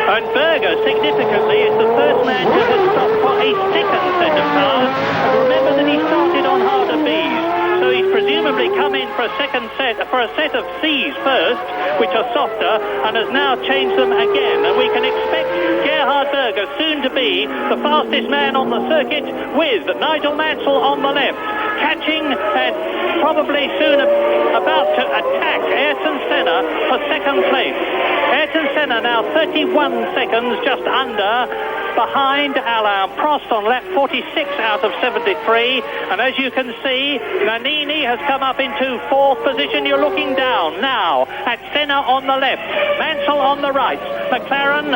And Berger, significantly, is the first man who has stopped for a second set of tyres. And remember that he started on harder Bs. So he's presumably come in for a second set, for a set of Cs first, which are softer, and has now changed them again. And we can expect Gerhard Berger soon to be the fastest man on the circuit, with Nigel Mansell on the left, catching and probably soon about to attack Ayrton Senna for second place. Ayrton Senna now 31 seconds just under behind Alain Prost on lap 46 out of 73, and as you can see, Nannini has come up into fourth position. You're looking down now at Senna on the left, Mansell on the right, McLaren,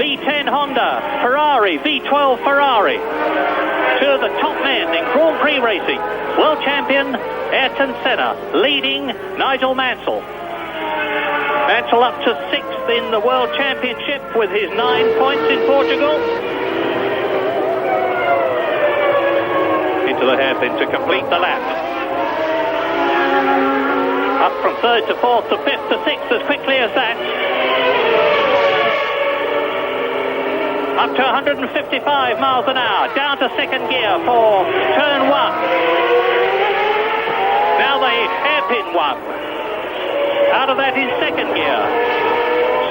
V10 Honda, Ferrari, V12 Ferrari. Two of the top men in Grand Prix racing. World champion Ayrton Senna leading Nigel Mansell. Mansell up to 6th in the World Championship with his 9 points in Portugal. Into the hairpin to complete the lap. Up from 3rd to 4th to 5th to 6th as quickly as that. Up to 155 miles an hour. Down to second gear for turn 1. Now the hairpin one. Out of that is second gear.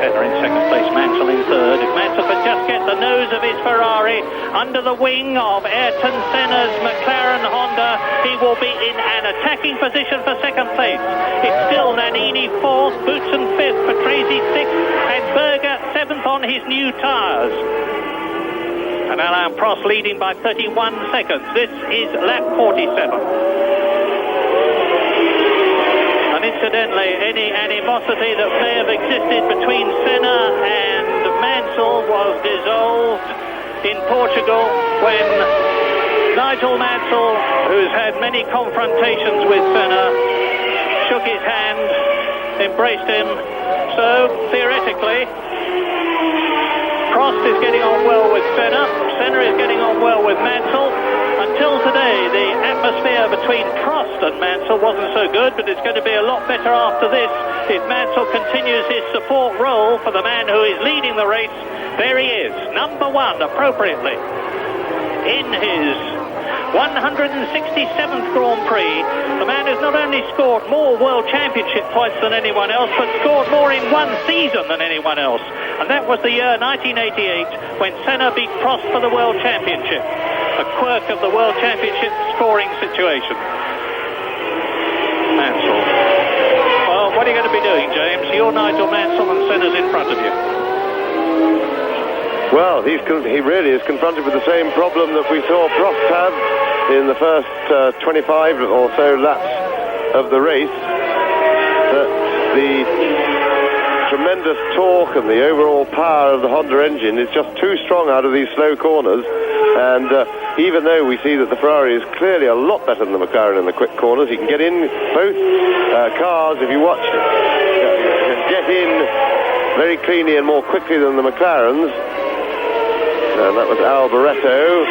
Senna in second place, Mansell in third. If Mansell could just get the nose of his Ferrari under the wing of Ayrton Senna's McLaren Honda, he will be in an attacking position for second place. It's still Nannini fourth, Boutsen fifth, Patrese sixth, and Berger seventh on his new tyres. And Alain Prost leading by 31 seconds. This is lap 47. Incidentally, any animosity that may have existed between Senna and Mansell was dissolved in Portugal when Nigel Mansell, who's had many confrontations with Senna, shook his hand, embraced him. So, theoretically, Prost is getting on well with Senna. Senna is getting on well with Mansell. Until today, the atmosphere between Prost and Mansell wasn't so good, but it's going to be a lot better after this if Mansell continues his support role for the man who is leading the race. There he is, number 1, appropriately, in his 167th Grand Prix. The man has not only scored more World Championship points than anyone else, but scored more in one season than anyone else. And that was the year 1988 when Senna beat Prost for the World Championship. A quirk of the World Championship scoring situation. Mansell. Well, what are you going to be doing, James? You're Nigel Mansell and Senna's in front of you. Well, he really is confronted with the same problem that we saw Prost have in the first 25 or so laps of the race. That the tremendous torque and the overall power of the Honda engine is just too strong out of these slow corners. And even though we see that the Ferrari is clearly a lot better than the McLaren in the quick corners, he can get in both cars, if you watch, get in very cleanly and more quickly than the McLarens. And that was Alboreto.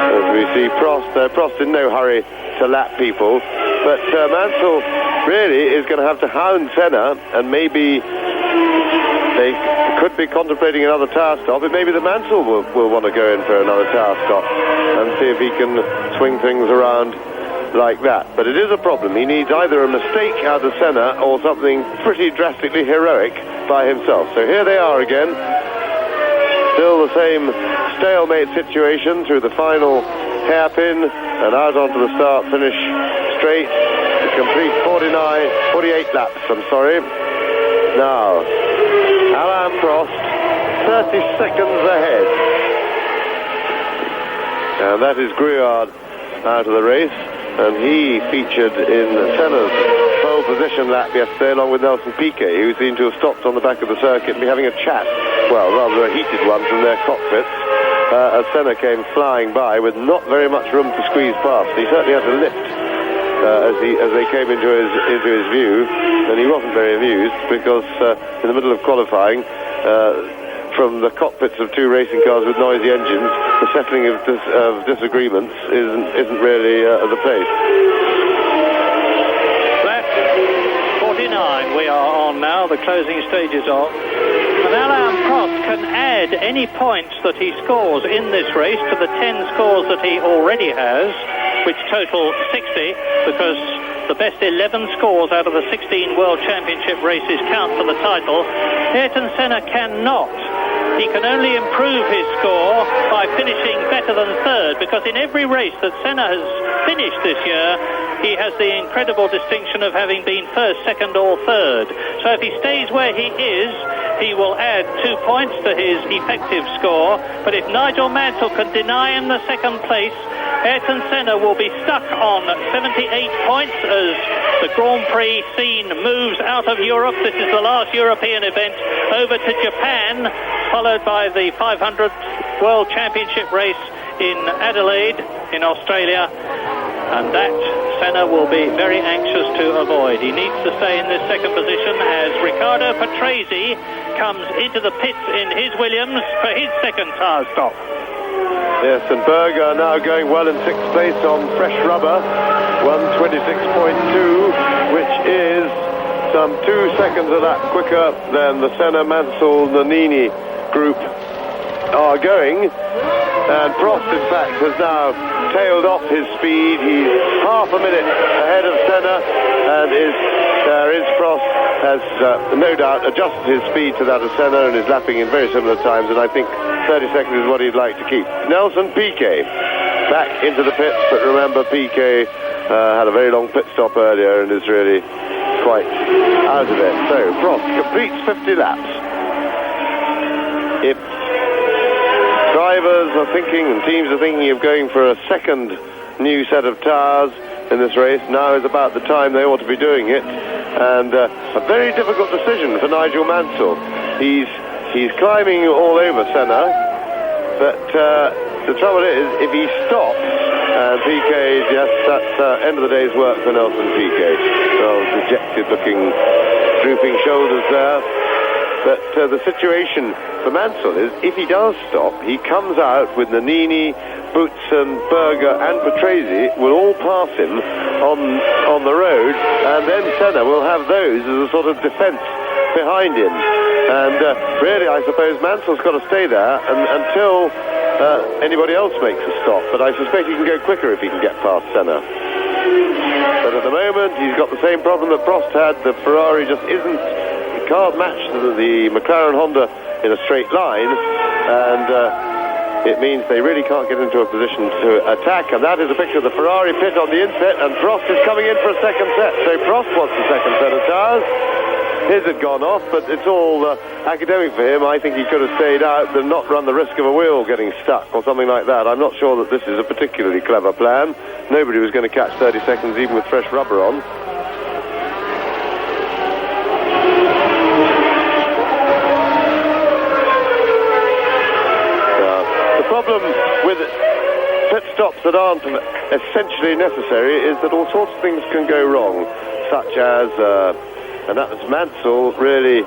As we see Prost in no hurry to lap people. But Mansell really is going to have to hound Senna, and maybe they could be contemplating another tyre stop. But maybe the Mansell will want to go in for another tyre stop and see if he can swing things around like that. But it is a problem. He needs either a mistake out of Senna or something pretty drastically heroic by himself. So here they are again. Still the same stalemate situation through the final hairpin and out onto the start-finish straight. To complete 48 laps, I'm sorry. Now, Alain Prost, 30 seconds ahead. And that is Gruillard out of the race. And he featured in Senna's pole position lap yesterday along with Nelson Piquet, who seemed to have stopped on the back of the circuit and be having a chat, well, rather a heated one from their cockpits, as Senna came flying by with not very much room to squeeze past. He certainly had to lift as they came into his view, and he wasn't very amused because in the middle of qualifying, from the cockpits of two racing cars with noisy engines, the settling of disagreements isn't really the place. Lap 49 we are on now, the closing stages of. And Alain Prost can add any points that he scores in this race to the 10 scores that he already has, which total 60, because the best 11 scores out of the 16 World Championship races count for the title. Ayrton Senna cannot. He can only improve his score by finishing better than third, because in every race that Senna has finished this year, he has the incredible distinction of having been first, second or third. So if he stays where he is, he will add 2 points to his effective score. But if Nigel Mansell can deny him the second place, Ayrton Senna will be stuck on 78 points as the Grand Prix scene moves out of Europe. This is the last European event over to Japan, followed by the 500th World Championship race in Adelaide in Australia. And that Senna will be very anxious to avoid. He needs to stay in this second position as Riccardo Patrese comes into the pits in his Williams for his second tyre stop. Yes, and Berger now going well in sixth place on fresh rubber, 1:26.2, which is some 2 seconds a lap quicker than the Senna, Mansell, Nannini group are going. And Prost, in fact, has now tailed off his speed. He's half a minute ahead of Senna, and Prost has no doubt adjusted his speed to that of Senna and is lapping in very similar times, and I think 30 seconds is what he'd like to keep. Nelson Piquet back into the pits, but remember Piquet had a very long pit stop earlier and is really quite out of it. So Prost completes 50 laps. If drivers are thinking and teams are thinking of going for a second new set of tyres in this race, now is about the time they ought to be doing it. And a very difficult decision for Nigel Mansell. He's climbing all over Senna, but the trouble is, if he stops, and Piquet, yes, that's end of the day's work for Nelson Piquet. Well, dejected-looking, drooping shoulders there. But the situation for Mansell is, if he does stop, he comes out with Nannini, Boutsen, Berger and Patrese will all pass him on the road, and then Senna will have those as a sort of defence behind him. And really, I suppose Mansell's got to stay there until anybody else makes a stop. But I suspect he can go quicker if he can get past Senna. But at the moment, he's got the same problem that Prost had. The Ferrari just can't match the McLaren Honda in a straight line, and it means they really can't get into a position to attack, and that is a picture of the Ferrari pit on the inset, and Prost is coming in for a second set. So Prost wants the second set of tyres. His had gone off, but it's all academic for him. I think he could have stayed out and not run the risk of a wheel getting stuck or something like that. I'm not sure that this is a particularly clever plan. Nobody was going to catch 30 seconds even with fresh rubber on. The problem with pit stops that aren't essentially necessary is that all sorts of things can go wrong, such as, and that was Mansell really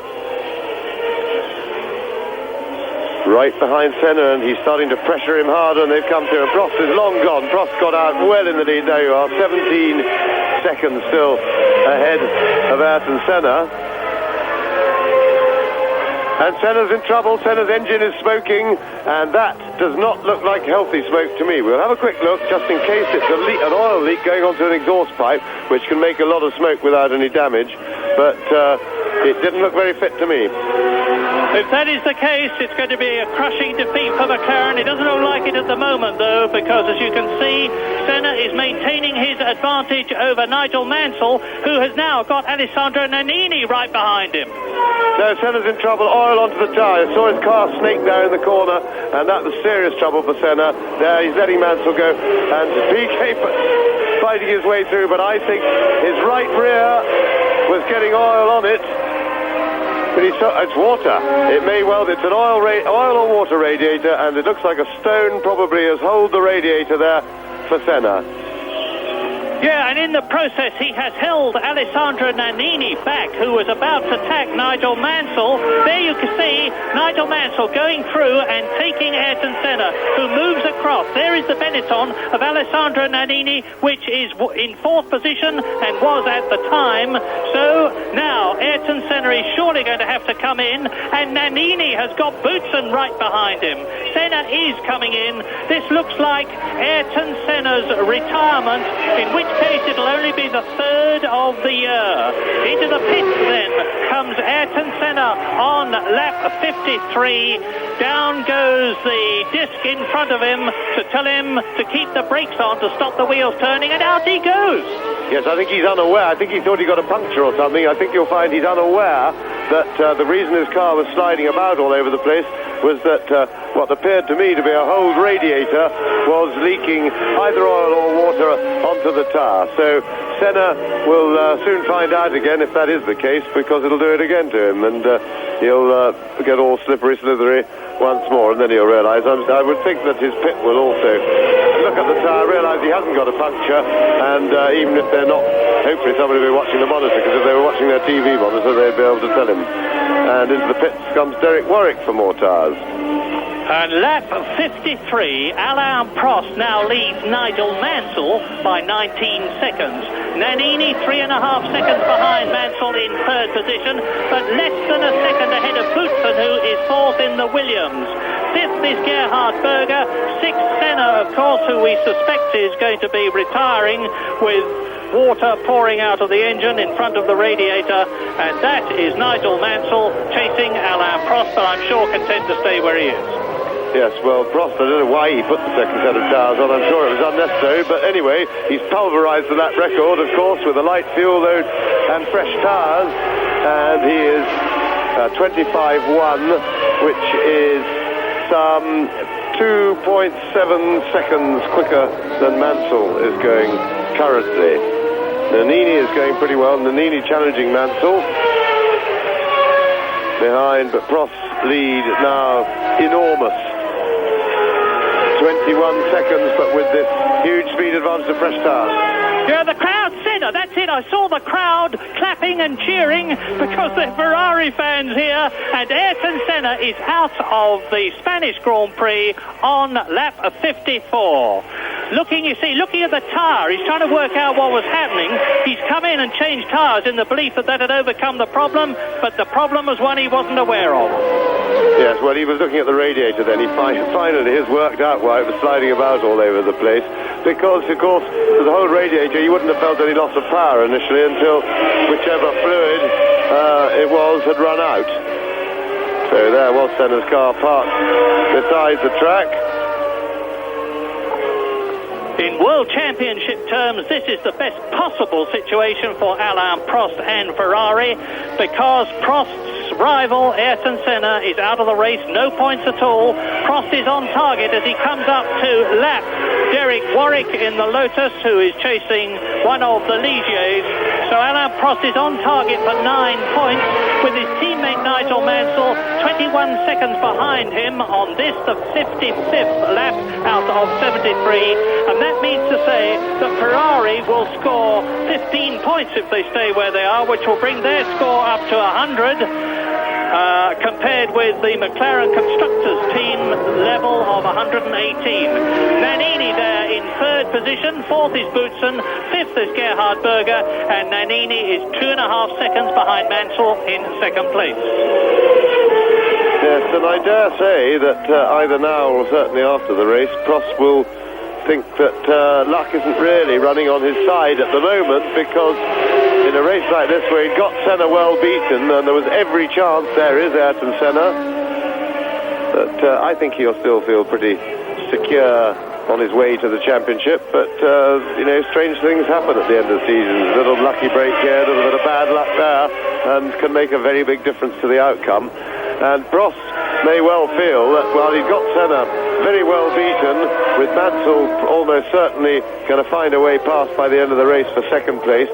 right behind Senna, and he's starting to pressure him harder, and they've come to him. Prost is long gone. Prost got out well in the lead. There you are, 17 seconds still ahead of Ayrton Senna. And Senna's in trouble. Senna's engine is smoking, and that does not look like healthy smoke to me. We'll have a quick look, just in case it's an oil leak going onto an exhaust pipe, which can make a lot of smoke without any damage. But it didn't look very fit to me. If that is the case, it's going to be a crushing defeat for McLaren. It doesn't look like it at the moment, though, because as you can see, Senna is maintaining his advantage over Nigel Mansell, who has now got Alessandro Nannini right behind him. No, Senna's in trouble. Oil onto the tyre. Saw his car snake there in the corner, and that was serious trouble for Senna. There, he's letting Mansell go, and PK fighting his way through, but I think his right rear was getting oil on it. But it's water. It may well, it's an oil or water radiator, and it looks like a stone probably has holed the radiator there for Senna. Yeah, and in the process, he has held Alessandro Nannini back, who was about to attack Nigel Mansell. There you can see Nigel Mansell going through and taking Ayrton Senna, who moves across. There is the Benetton of Alessandro Nannini, which is in fourth position and was at the time. So now Ayrton Senna is surely going to have to come in, and Nannini has got Boutsen right behind him. Senna is coming in. This looks like Ayrton Senna's retirement, in which case it'll only be the third of the year. Into the pits then comes Ayrton Senna on lap 53. Down goes the disc in front of him to tell him to keep the brakes on to stop the wheels turning, and out he goes. Yes, I think he's unaware. I think he thought he got a puncture or something. I think you'll find he's unaware that the reason his car was sliding about all over the place was that what appeared to me to be a holed radiator was leaking either oil or water onto the tyre. So Senna will soon find out again if that is the case, because it'll do it again to him, and he'll get all slippery, slithery once more, and then he'll realise. I would think that his pit will also look at the tyre, realise he hasn't got a puncture, and even if they're not, hopefully somebody will be watching the monitor, because if they were watching their TV monitor, they'd be able to tell him. And into the pits comes Derek Warwick for more tyres. And lap 53, Alain Prost now leads Nigel Mansell by 19 seconds. Nannini 3.5 seconds behind Mansell in third position, but less than a second ahead of Boutsen, who is fourth in the Williams. Fifth is Gerhard Berger. Sixth, Senna, of course, who we suspect is going to be retiring with water pouring out of the engine in front of the radiator, and that is Nigel Mansell chasing Alain Prost, but I'm sure content to stay where he is. Yes, well, Prost, I don't know why he put the second set of tyres on. I'm sure it was unnecessary, but anyway, he's pulverised the lap record, of course, with a light fuel load and fresh tyres, and he is 25.1, which is some 2.7 seconds quicker than Mansell is going currently. Nannini is going pretty well. Nannini challenging Mansell behind, but Prost's lead now enormous. 21 seconds, but with this huge speed advantage of fresh tyres. Yeah, the crowd, Senna, that's it. I saw the crowd clapping and cheering because they're Ferrari fans here, and Ayrton Senna is out of the Spanish Grand Prix on lap 54. Looking at the tyre, he's trying to work out what was happening. He's come in and changed tyres in the belief that had overcome the problem, but the problem was one he wasn't aware of. Yes, well, he was looking at the radiator then. He finally has worked out why it was sliding about all over the place. Because, of course, the whole radiator, you wouldn't have felt any loss of power initially until whichever fluid it was had run out. So there was Senna's car parked beside the track. In World Championship terms, this is the best possible situation for Alain Prost and Ferrari, because Prost's rival, Ayrton Senna, is out of the race, no points at all. Prost is on target as he comes up to lap Derek Warwick in the Lotus, who is chasing one of the Ligiers. So Alain Prost is on target for 9 points, with his teammate Nigel Mansell 21 seconds behind him on this, the 55th lap out of 73. And that means to say that Ferrari will score 15 points if they stay where they are, which will bring their score up to 100. Compared with the McLaren Constructors team level of 118. Nannini there in third position, fourth is Boutsen, fifth is Gerhard Berger, and Nannini is 2.5 seconds behind Mansell in second place. Yes, and I dare say that either now or certainly after the race, Prost will think that luck isn't really running on his side at the moment, because in a race like this where he got Senna well beaten and there was every chance there is Ayrton Senna, that I think he'll still feel pretty secure on his way to the championship. But strange things happen at the end of the season. A little lucky break here, a little bit of bad luck there, and can make a very big difference to the outcome. And Prost may well feel that while he's got Senna very well beaten, with Mansell almost certainly going to find a way past by the end of the race for second place,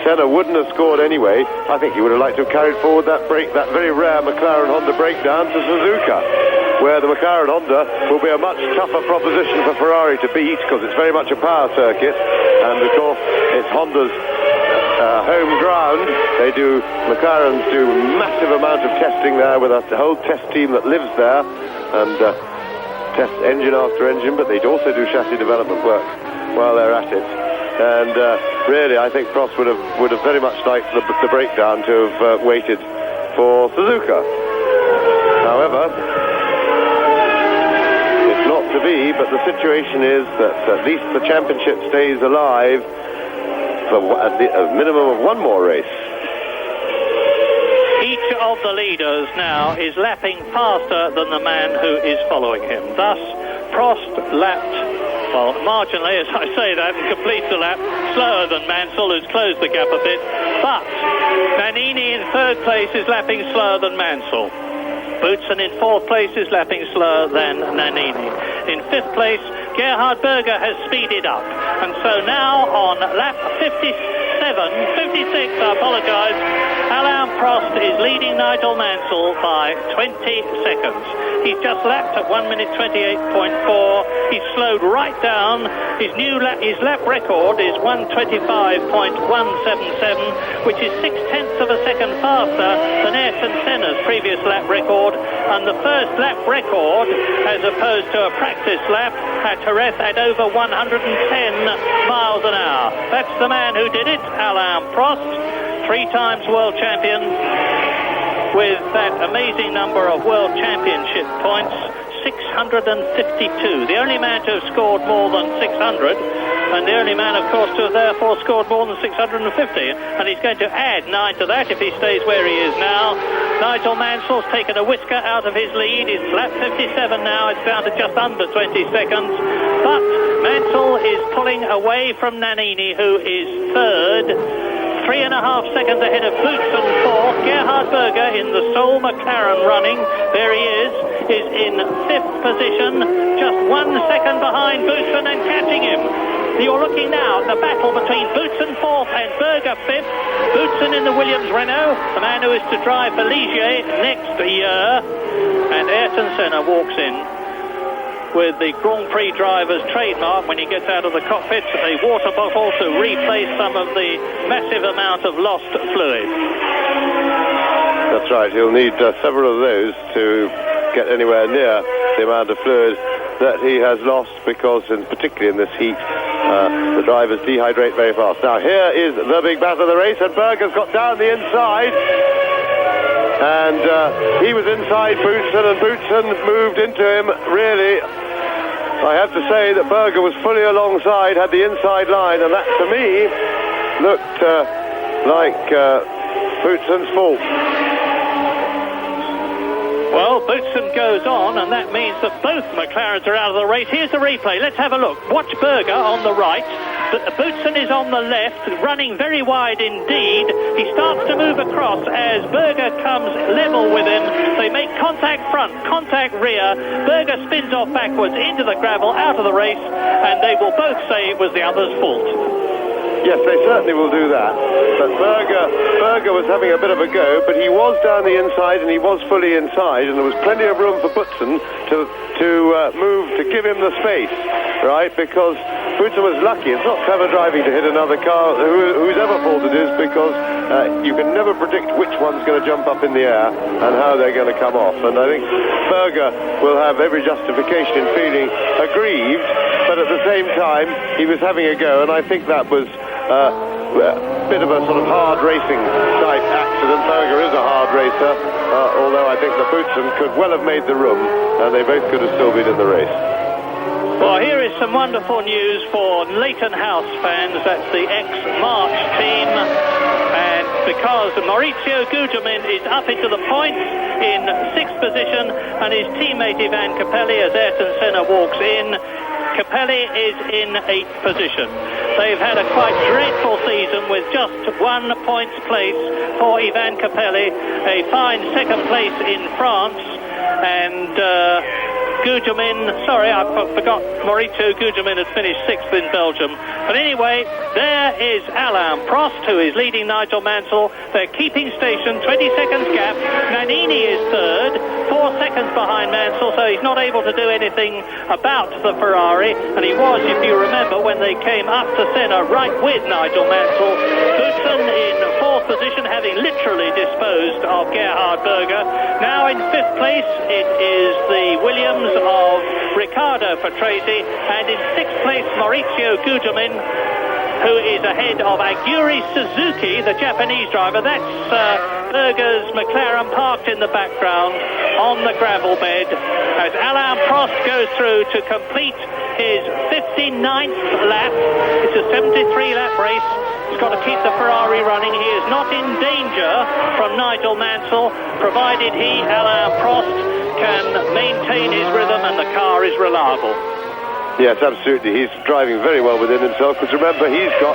Senna wouldn't have scored anyway. I think he would have liked to have carried forward that very rare McLaren Honda breakdown to Suzuka, where the McLaren Honda will be a much tougher proposition for Ferrari to beat, because it's very much a power circuit, and of course it's Honda's home ground. McLarens do massive amount of testing there with a whole test team that lives there, and test engine after engine, but they also do chassis development work while they're at it. And really, I think Prost would have very much liked the breakdown to have waited for Suzuka. However, it's not to be, but the situation is that at least the championship stays alive for a minimum of one more race. Each of the leaders now is lapping faster than the man who is following him. Thus, Prost lapped, well, marginally, as I say that, and completes the lap slower than Mansell, who's closed the gap a bit. But Nannini in third place is lapping slower than Mansell. Boutsen in fourth place is lapping slower than Nannini. In fifth place, Gerhard Berger has speeded up. And so now on lap 56, I apologise, Alain Prost is leading Nigel Mansell by 20 seconds. He's just lapped at 1 minute 28.4. He's slowed right down. His lap record is 125.177, which is 0.6 of a second faster than Ayrton Senna's previous lap record, and the first lap record, as opposed to a practice lap at Jerez, at over 110 miles an hour. That's the man who did it, Alain Prost, 3 times world champion, with that amazing number of world championship points, 652. The only man to have scored more than 600, and the only man, of course, to have therefore scored more than 650. And he's going to add 9 to that if he stays where he is now. Nigel Mansell's taken a whisker out of his lead. He's lap 57 now. It's down to just under 20 seconds. But Mansell is pulling away from Nannini, who is third. 3.5 seconds ahead of Boutsen fourth. Gerhard Berger in the sole McLaren running, there he is in fifth position, just 1 second behind Boutsen and catching him. You're looking now at the battle between Boutsen fourth and Berger fifth. Boutsen in the Williams Renault, the man who is to drive for Ligier next year, and Ayrton Senna walks in with the Grand Prix driver's trademark when he gets out of the cockpit, a water bottle to replace some of the massive amount of lost fluid. That's right, he'll need several of those to get anywhere near the amount of fluid that he has lost, because particularly in this heat, the drivers dehydrate very fast. Now here is the big battle of the race, and Berger's got down the inside, and he was inside Boutsen, and Boutsen moved into him. Really, I have to say that Berger was fully alongside, had the inside line, and that to me looked like Boutsen's fault. Well, Boutsen goes on, and that means that both McLarens are out of the race. Here's the replay. Let's have a look. Watch Berger on the right. Boutsen is on the left, running very wide indeed. He starts to move across as Berger comes level with him. They make contact front, contact rear. Berger spins off backwards into the gravel, out of the race, and they will both say it was the other's fault. Yes, they certainly will do that. But Berger was having a bit of a go, but he was down the inside and he was fully inside, and there was plenty of room for Boutsen to move, to give him the space, right? Because Boutsen was lucky. It's not clever driving to hit another car, whoever fault it is, because you can never predict which one's going to jump up in the air and how they're going to come off. And I think Berger will have every justification in feeling aggrieved, but at the same time, he was having a go, and I think that was a bit of a sort of hard racing type accident. Berger is a hard racer, although I think the Boutsen could well have made the room, and they both could have still been in the race. Well, here is some wonderful news for Leighton House fans. That's the ex-March team. And because Maurizio Gugelmin is up into the points in 6th position, and his teammate Ivan Capelli, as Ayrton Senna walks in, Capelli is in 8th position. They've had a quite dreadful season with just 1 points place for Ivan Capelli, a fine 2nd place in France, and Gugelmin, sorry, I forgot Maurizio Gugelmin had finished 6th in Belgium. But anyway, there is Alain Prost, who is leading Nigel Mansell. They're keeping station, 20 seconds gap. Nannini is 3rd, 4 seconds behind Mansell, so he's not able to do anything about the Ferrari. And he was, if you remember, when they came up to Senna, right with Nigel Mansell. Boutsen in 4th position, having literally disposed of Gerhard Berger. Now in 5th place, it is the Williams of Ricciardo for Tracy, and in 6th place Maurizio Gugelmin, who is ahead of Aguri Suzuki, the Japanese driver. That's Berger's McLaren parked in the background on the gravel bed as Alain Prost goes through to complete his 59th lap. It's a 73-lap race. He's got to keep the Ferrari running. He is not in danger from Nigel Mansell, provided he, Alain Prost, can maintain his rhythm and the car is reliable. Yes, absolutely. He's driving very well within himself, because remember, he's got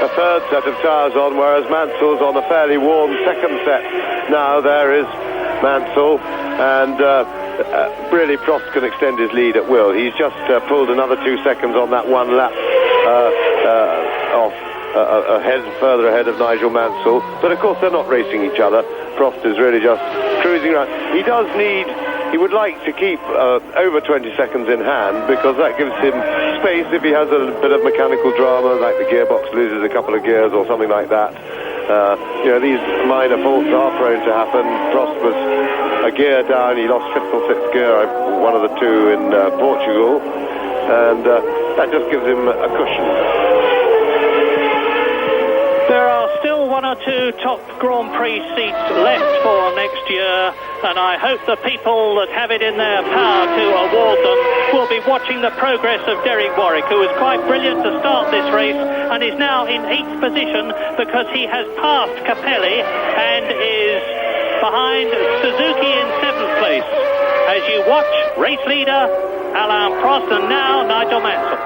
a 3rd set of tyres on, whereas Mansell's on a fairly warm 2nd set. Now there is Mansell, and really Prost can extend his lead at will. He's just pulled another 2 seconds on that 1 lap off. Further ahead of Nigel Mansell, but of course they're not racing each other. Prost is really just cruising around. He would like to keep over 20 seconds in hand, because that gives him space if he has a bit of mechanical drama, like the gearbox loses a couple of gears or something like that. These minor faults are prone to happen. Prost was a gear down, he lost 5th or 6th gear, one of the 2 in Portugal, and that just gives him a cushion. There are still 1 or 2 top Grand Prix seats left for next year, and I hope the people that have it in their power to award them will be watching the progress of Derek Warwick, who was quite brilliant to start this race and is now in 8th position because he has passed Capelli and is behind Suzuki in 7th place. As you watch, race leader Alain Prost, and now Nigel Mansell.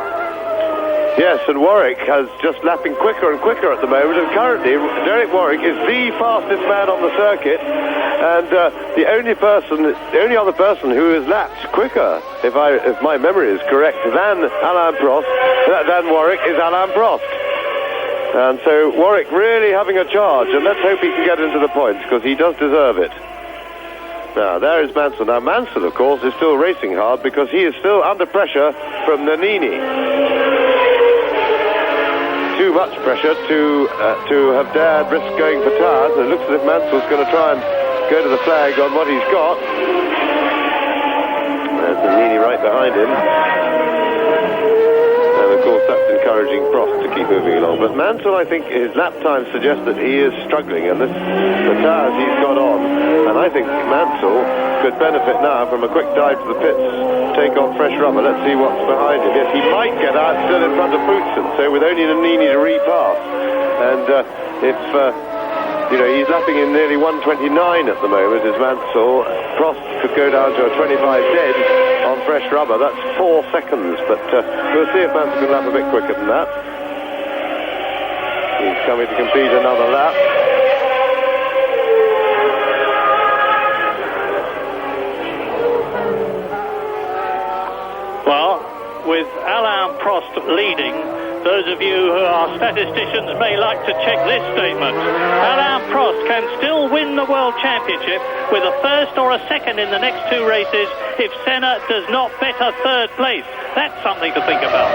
Yes, and Warwick has just lapping quicker and quicker at the moment, and currently Derek Warwick is the fastest man on the circuit, and the only other person who has lapped quicker, if my memory is correct, than Warwick is Alain Prost. And so Warwick really having a charge, and let's hope he can get into the points, because he does deserve it. Now, there is Mansell. Now, Mansell, of course, is still racing hard, because he is still under pressure from Nannini. Too much pressure to have dared risk going for tyres, and it looks as if Mansell's going to try and go to the flag on what he's got. There's Nannini right behind him, and of course that's encouraging Prost to keep moving along. But Mansell, I think his lap time suggests that he is struggling, and the tyres he's got on, and I think Mansell could benefit now from a quick dive to the pits, take on fresh rubber. Let's see what's behind him. Yes, he might get out still in front of Boutsen, so with only Nannini to repass. And if You know, he's lapping in nearly 1:29 at the moment, is Mansell. Prost could go down to a 25 dead on fresh rubber. That's 4 seconds, but we'll see if Mansell can lap a bit quicker than that. He's coming to complete another lap. Well, with Alain Prost leading, those of you who are statisticians may like to check this statement. Alain Prost can still win the World Championship with a first or a second in the next 2 races if Senna does not better 3rd place. That's something to think about.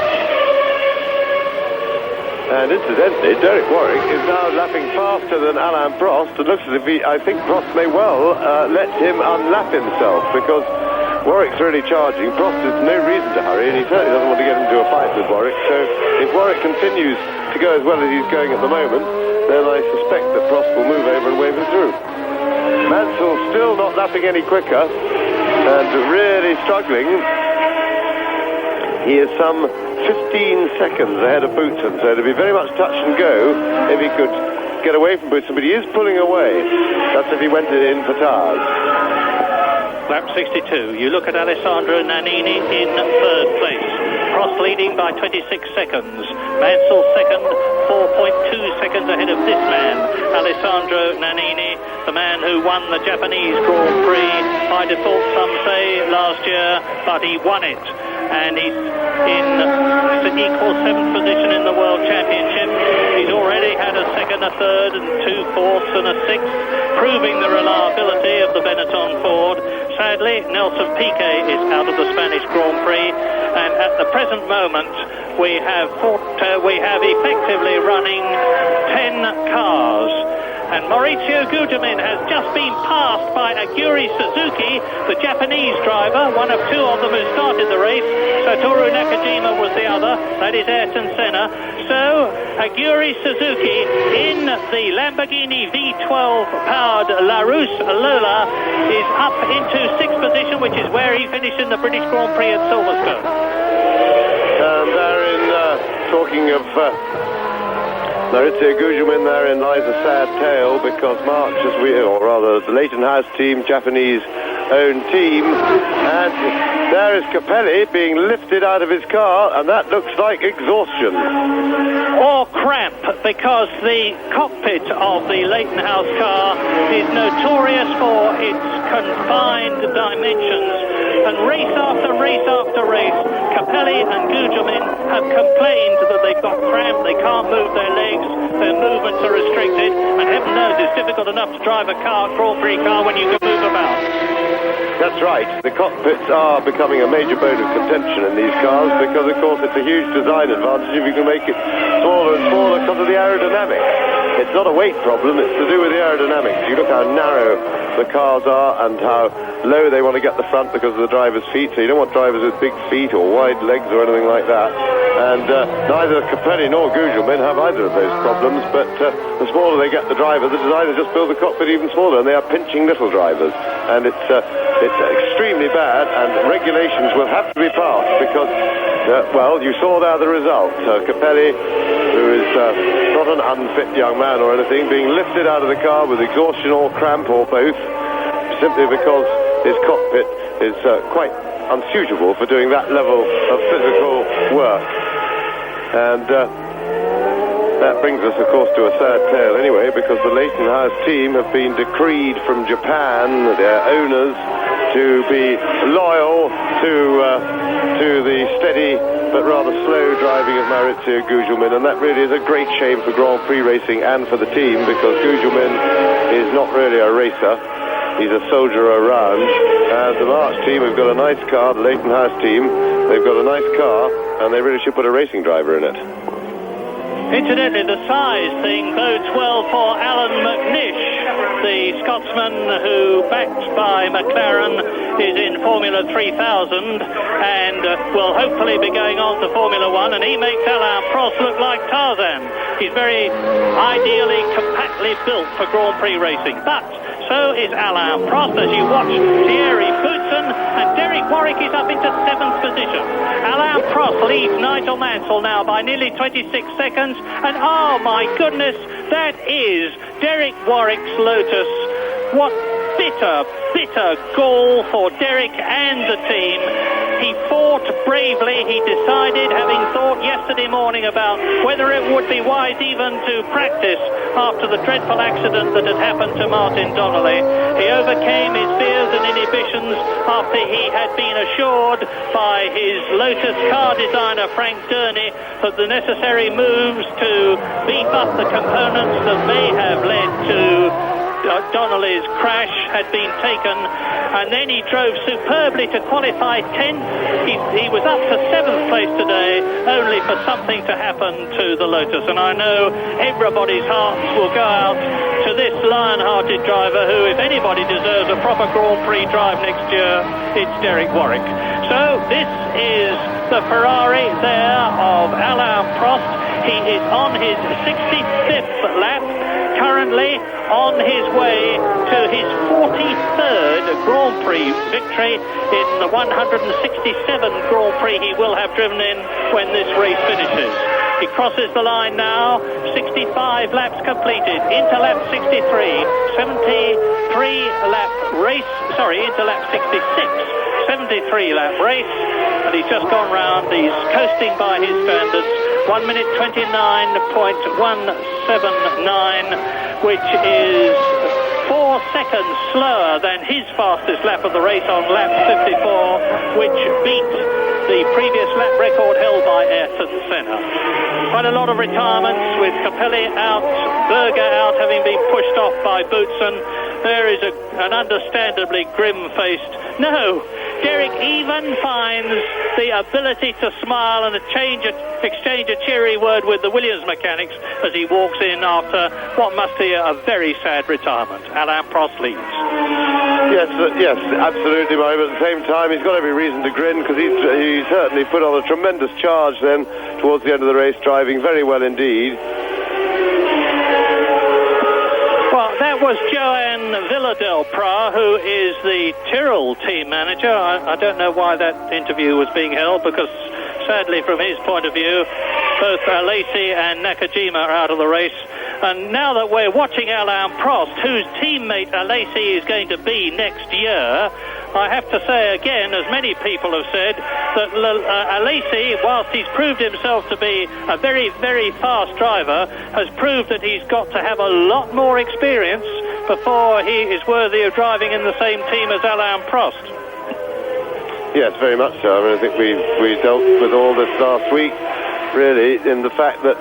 And incidentally, Derek Warwick is now lapping faster than Alain Prost. It looks as if I think Prost may well let him unlap himself, because Warwick's really charging. Prost has no reason to hurry, and he certainly doesn't want to get into a fight with Warwick. So if Warwick continues to go as well as he's going at the moment, then I suspect that Prost will move over and wave him through. Mansell still not lapping any quicker, and really struggling. He is some 15 seconds ahead of Boutsen, so it'd be very much touch and go if he could get away from Boutsen, but he is pulling away. That's if he went in for tires. Lap 62. You look at Alessandro Nannini in 3rd place. Prost leading by 26 seconds. Mansell second, 4.2 seconds ahead of this man, Alessandro Nannini, the man who won the Japanese Grand Prix by default, some say, last year, but he won it. And he's in equal 7th position in the World Championship. He's already had a second, a third, and 2 fourths and a 6th, proving the reliability of the Benetton Ford. Sadly, Nelson Piquet is out of the Spanish Grand Prix, and at the present moment we have effectively running 10 cars. And Maurizio Gugelmin has just been passed by Aguri Suzuki, the Japanese driver, one of 2 of them who started the race. Satoru Nakajima was the other, that is Ayrton Senna. So, Aguri Suzuki in the Lamborghini V12 powered Larousse Lola is up into 6th position, which is where he finished in the British Grand Prix at Silverstone. And therein, talking of Maurizio Gugelmin, therein lies a sad tale, because March, or rather the Leighton House team, Japanese own team, and there is Capelli being lifted out of his car, and that looks like exhaustion. Or cramp, because the cockpit of the Leighton House car is notorious for its confined dimensions, and race after race after race, Capelli and Gugelmin have complained that they've got cramp, they can't move their legs, their movements are restricted, and heaven knows it's difficult enough to drive a car, Grand Prix car, when you can move about. That's right. The cockpits are becoming a major bone of contention in these cars, because, of course, it's a huge design advantage if you can make it smaller and smaller because of the aerodynamics. It's not a weight problem, it's to do with the aerodynamics. You look how narrow the cars are and how low they want to get the front because of the driver's feet, so you don't want drivers with big feet or wide legs or anything like that. And neither Capelli nor Gugelmin have either of those problems, but the smaller they get the driver, the designers just build the cockpit even smaller, and they are pinching little drivers. And it's extremely bad, and regulations will have to be passed, because, well, you saw there the result. Capelli, who is not an unfit young man or anything, being lifted out of the car with exhaustion or cramp or both, simply because his cockpit is quite unsuitable for doing that level of physical work. And that brings us, of course, to a sad tale anyway, because the Leighton House team have been decreed from Japan, their owners, to be loyal to the steady but rather slow driving of Maurizio Gugelmin, and that really is a great shame for Grand Prix racing and for the team, because Gugelmin is not really a racer. He's a soldier around. And the March team have got a nice car, the Leighton House team, they've got a nice car, and they really should put a racing driver in it. Incidentally, the size thing bodes well for Alan McNish, the Scotsman who, backed by McLaren, is in Formula 3000 and will hopefully be going on to Formula 1, and he makes Alain Prost look like Tarzan. He's very ideally, compactly built for Grand Prix racing, but so is Alain Prost, as you watch Thierry Boutsen, and Derek Warwick is up into 7th position. occasion. Alain Prost leads Nigel Mansell now by nearly 26 seconds, and oh my goodness, that is Derek Warwick's Lotus. What bitter gall for Derek and the team. He fought bravely. He decided, having thought yesterday morning about whether it would be wise even to practice after the dreadful accident that had happened to Martin Donnelly. He overcame his fears and inhibitions after he had been assured by his Lotus car designer Frank Durney that the necessary moves to beef up the components that may have led to Donnelly's crash had been taken, and then he drove superbly to qualify 10th. He was up to 7th place today, only for something to happen to the Lotus. And I know everybody's hearts will go out to this lion-hearted driver who, if anybody deserves a proper Grand Prix drive next year, it's Derek Warwick. So this is the Ferrari there of Alain Prost. He is on his 65th lap, currently on his way to his 43rd Grand Prix victory in the 167 Grand Prix he will have driven in when this race finishes. He crosses the line now, 65 laps completed, into lap 63, 73 lap race, into lap 66, 73 lap race, and he's just gone round, he's coasting by his standards, 1 minute 29.179, which is 4 seconds slower than his fastest lap of the race on lap 54, which beat the previous lap record held by Ayrton Senna. Quite a lot of retirements with Capelli out, Berger out, having been pushed off by Boutsen. There is an understandably grim-faced... No, Derek even finds the ability to smile and exchange a cheery word with the Williams mechanics as he walks in after what must be a very sad retirement. Alain Prost leads. Yes, absolutely, Murray, but at the same time he's got every reason to grin because he certainly put on a tremendous charge then towards the end of the race, driving very well indeed. Well, that was Joan Villadel-Pra, who is the Tyrrell team manager. I don't know why that interview was being held, because sadly from his point of view both Alesi and Nakajima are out of the race. And now that we're watching Alain Prost, whose teammate Alesi is going to be next year, I have to say again, as many people have said, that Alesi, whilst he's proved himself to be a very, very fast driver, has proved that he's got to have a lot more experience before he is worthy of driving in the same team as Alain Prost. Yes, very much so. I mean, I think we dealt with all this last week, really, in the fact that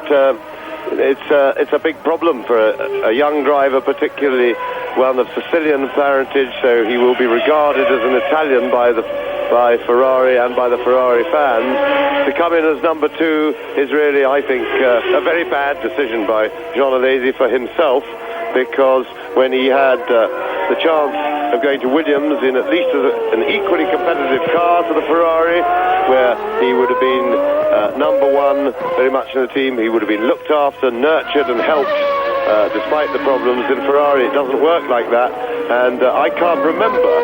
it's a big problem for a young driver, particularly one of Sicilian parentage, so he will be regarded as an Italian by Ferrari and by the Ferrari fans. To come in as number 2 is really, I think, a very bad decision by Jean Alesi for himself, because when he had the chance of going to Williams in at least an equally competitive car to the Ferrari, where he would have been number 1 very much in the team, he would have been looked after, nurtured and helped despite the problems. In Ferrari it doesn't work like that, and I can't remember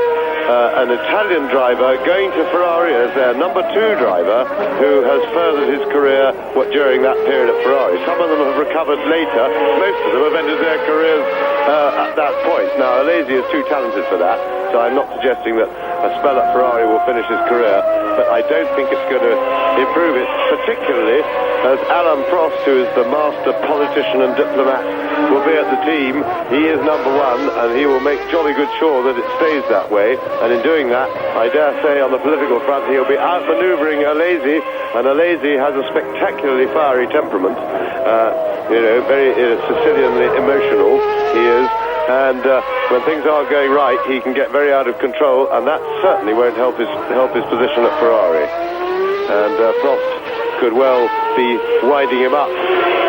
an Italian driver going to Ferrari as their number 2 driver who has furthered his career during that period at Ferrari. Some of them have recovered later, most of them have ended their careers at that point. Now Alesi is too talented for that, so I'm not suggesting that a spell at Ferrari will finish his career, but I don't think it's going to improve it, particularly as Alain Prost, who is the master politician and diplomat, will be at the team. He is number 1, and he will make jolly good sure that it stays that way, and in doing that, I dare say on the political front he'll be outmanoeuvring Alesi, and Alesi has a spectacularly fiery temperament, very Sicilianly emotional he is, and when things aren't going right he can get very out of control, and that certainly won't help his position at Ferrari. And Prost could well be winding him up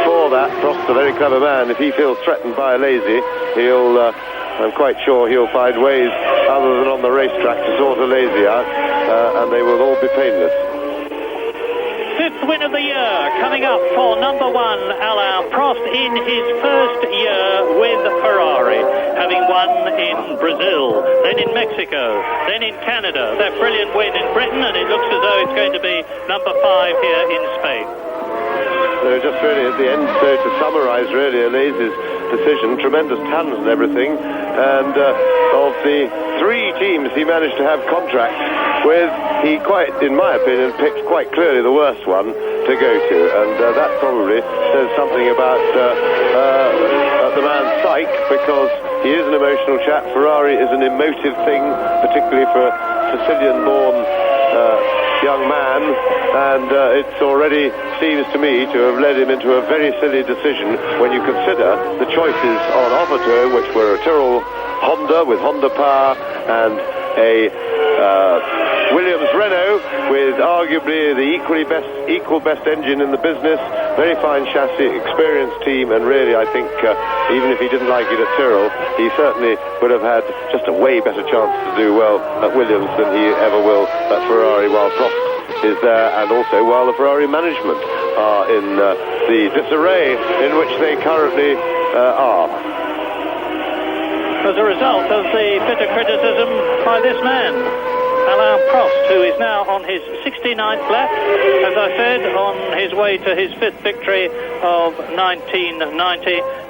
for that. Prost's a very clever man. If he feels threatened by Alesi, I'm quite sure he'll find ways other than on the racetrack to sort Alesi out, and they will all be painless. fifth win of the year coming up for number one, Alain Prost, in his first year with Ferrari, having won in Brazil, then in Mexico, then in Canada, that brilliant win in Britain, and it looks as though it's going to be number 5 here in Spain. So just really at the end, so to summarise really Alesi's decision, tremendous talent and everything, and of the 3 teams he managed to have contracts with, he quite, in my opinion, picked quite clearly the worst one to go to, and that probably says something about the man's psyche, because he is an emotional chap. Ferrari is an emotive thing, particularly for a Sicilian-born young man, and it already seems to me to have led him into a very silly decision when you consider the choices on offer to him, which were a Tyrrell Honda with Honda power and a Williams Renault with arguably the equal best engine in the business, very fine chassis, experienced team, and really I think even if he didn't like it at Tyrrell, he certainly would have had just a way better chance to do well at Williams than he ever will at Ferrari while Prost is there, and also while the Ferrari management are in the disarray in which they currently are. As a result of the bitter criticism by this man, Alain Prost, who is now on his 69th lap, as I said, on his way to his 5th victory of 1990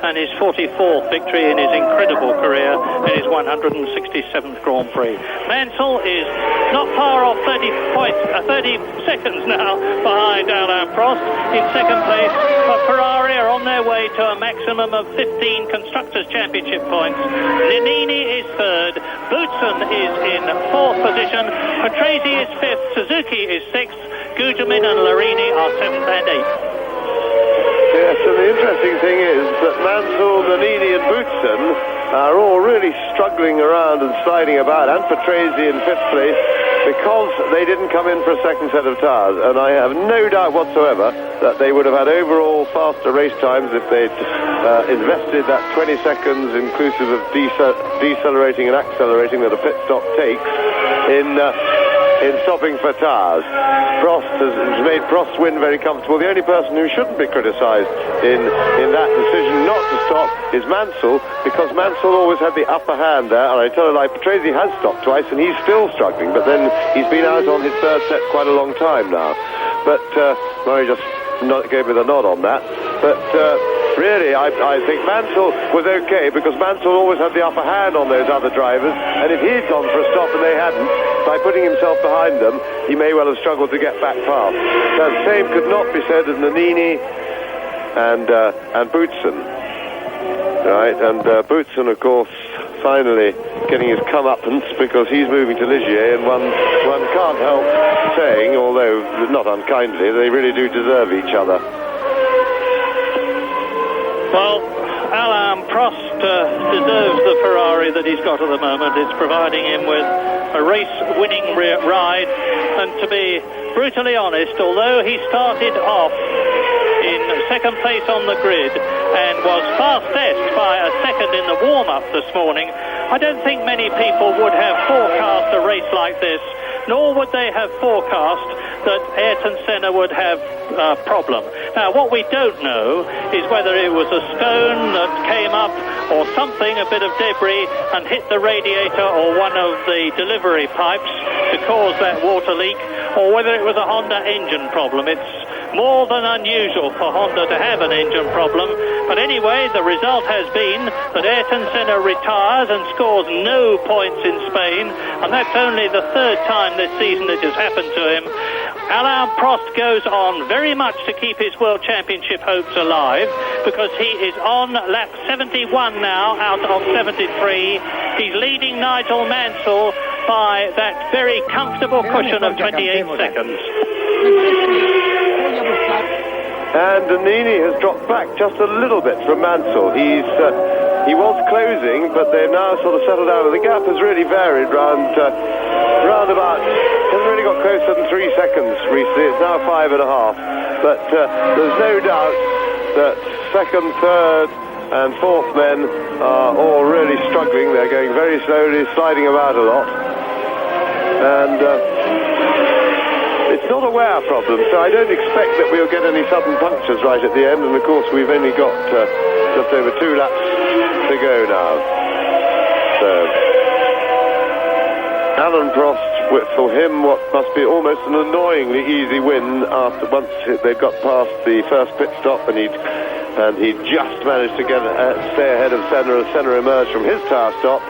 and his 44th victory in his incredible career in his 167th Grand Prix. Mansell is not far off 30 seconds now behind Alain Prost in second place, but Ferrari are on their way to a maximum of 15 Constructors' Championship points. Nannini is third, Boutsen is in fourth position, Patrese is fifth, Suzuki is sixth, Gugelmin and Larini are seventh and eighth. Yes, and the interesting thing is that Mansell, Nannini and Boutsen are all really struggling around and sliding about, and Patrese in fifth place, because they didn't come in for a second set of tyres, and I have no doubt whatsoever that they would have had overall faster race times if they'd invested that 20 seconds inclusive of decelerating and accelerating that a pit stop takes in stopping for tyres. Prost has made Prost win very comfortable. The only person who shouldn't be criticised in that decision not to stop is Mansell, because Mansell always had the upper hand there, and I tell you, like, Patrese has stopped twice and he's still struggling, but then he's been out on his third set quite a long time now. But Murray just gave me the nod on that. But really, I think Mansell was okay, because Mansell always had the upper hand on those other drivers, and if he'd gone for a stop and they hadn't, by putting himself behind them, he may well have struggled to get back past. Now, the same could not be said of Nannini and Boutsen. Right, and Boutsen, of course, finally getting his comeuppance, because he's moving to Ligier, and one can't help saying, although not unkindly, they really do deserve each other. Well, Alain Prost deserves the Ferrari that he's got at the moment. It's providing him with a race-winning ride, and to be brutally honest, although he started off in second place on the grid and was fastest by a second in the warm-up this morning, I don't think many people would have forecast a race like this, nor would they have forecast that Ayrton Senna would have a problem. Now, what we don't know is whether it was a stone that came up or something, a bit of debris, and hit the radiator or one of the delivery pipes to cause that water leak, or whether it was a Honda engine problem. It's more than unusual for Honda to have an engine problem, but anyway, the result has been that Ayrton Senna retires and scores no points in Spain, and that's only the third time this season it has happened to him. Alain Prost goes on very much to keep his World Championship hopes alive, because he is on lap 71 now out of 73. He's leading Nigel Mansell by that very comfortable cushion of 28 seconds. And Nannini has dropped back just a little bit from Mansell. He was closing, but they've now sort of settled down. The gap has really varied round about, hasn't really got closer than 3 seconds recently. It's now 5.5. But there's no doubt that second, third and fourth men are all really struggling. They're going very slowly, sliding about a lot. And it's not a wear problem, so I don't expect that we'll get any sudden punctures right at the end, and of course we've only got just over 2 laps to go now. So Alan Prost, for him, what must be almost an annoyingly easy win after once they've got past the first pit stop, and he just managed to stay ahead of Senna as Senna emerged from his tyre stop,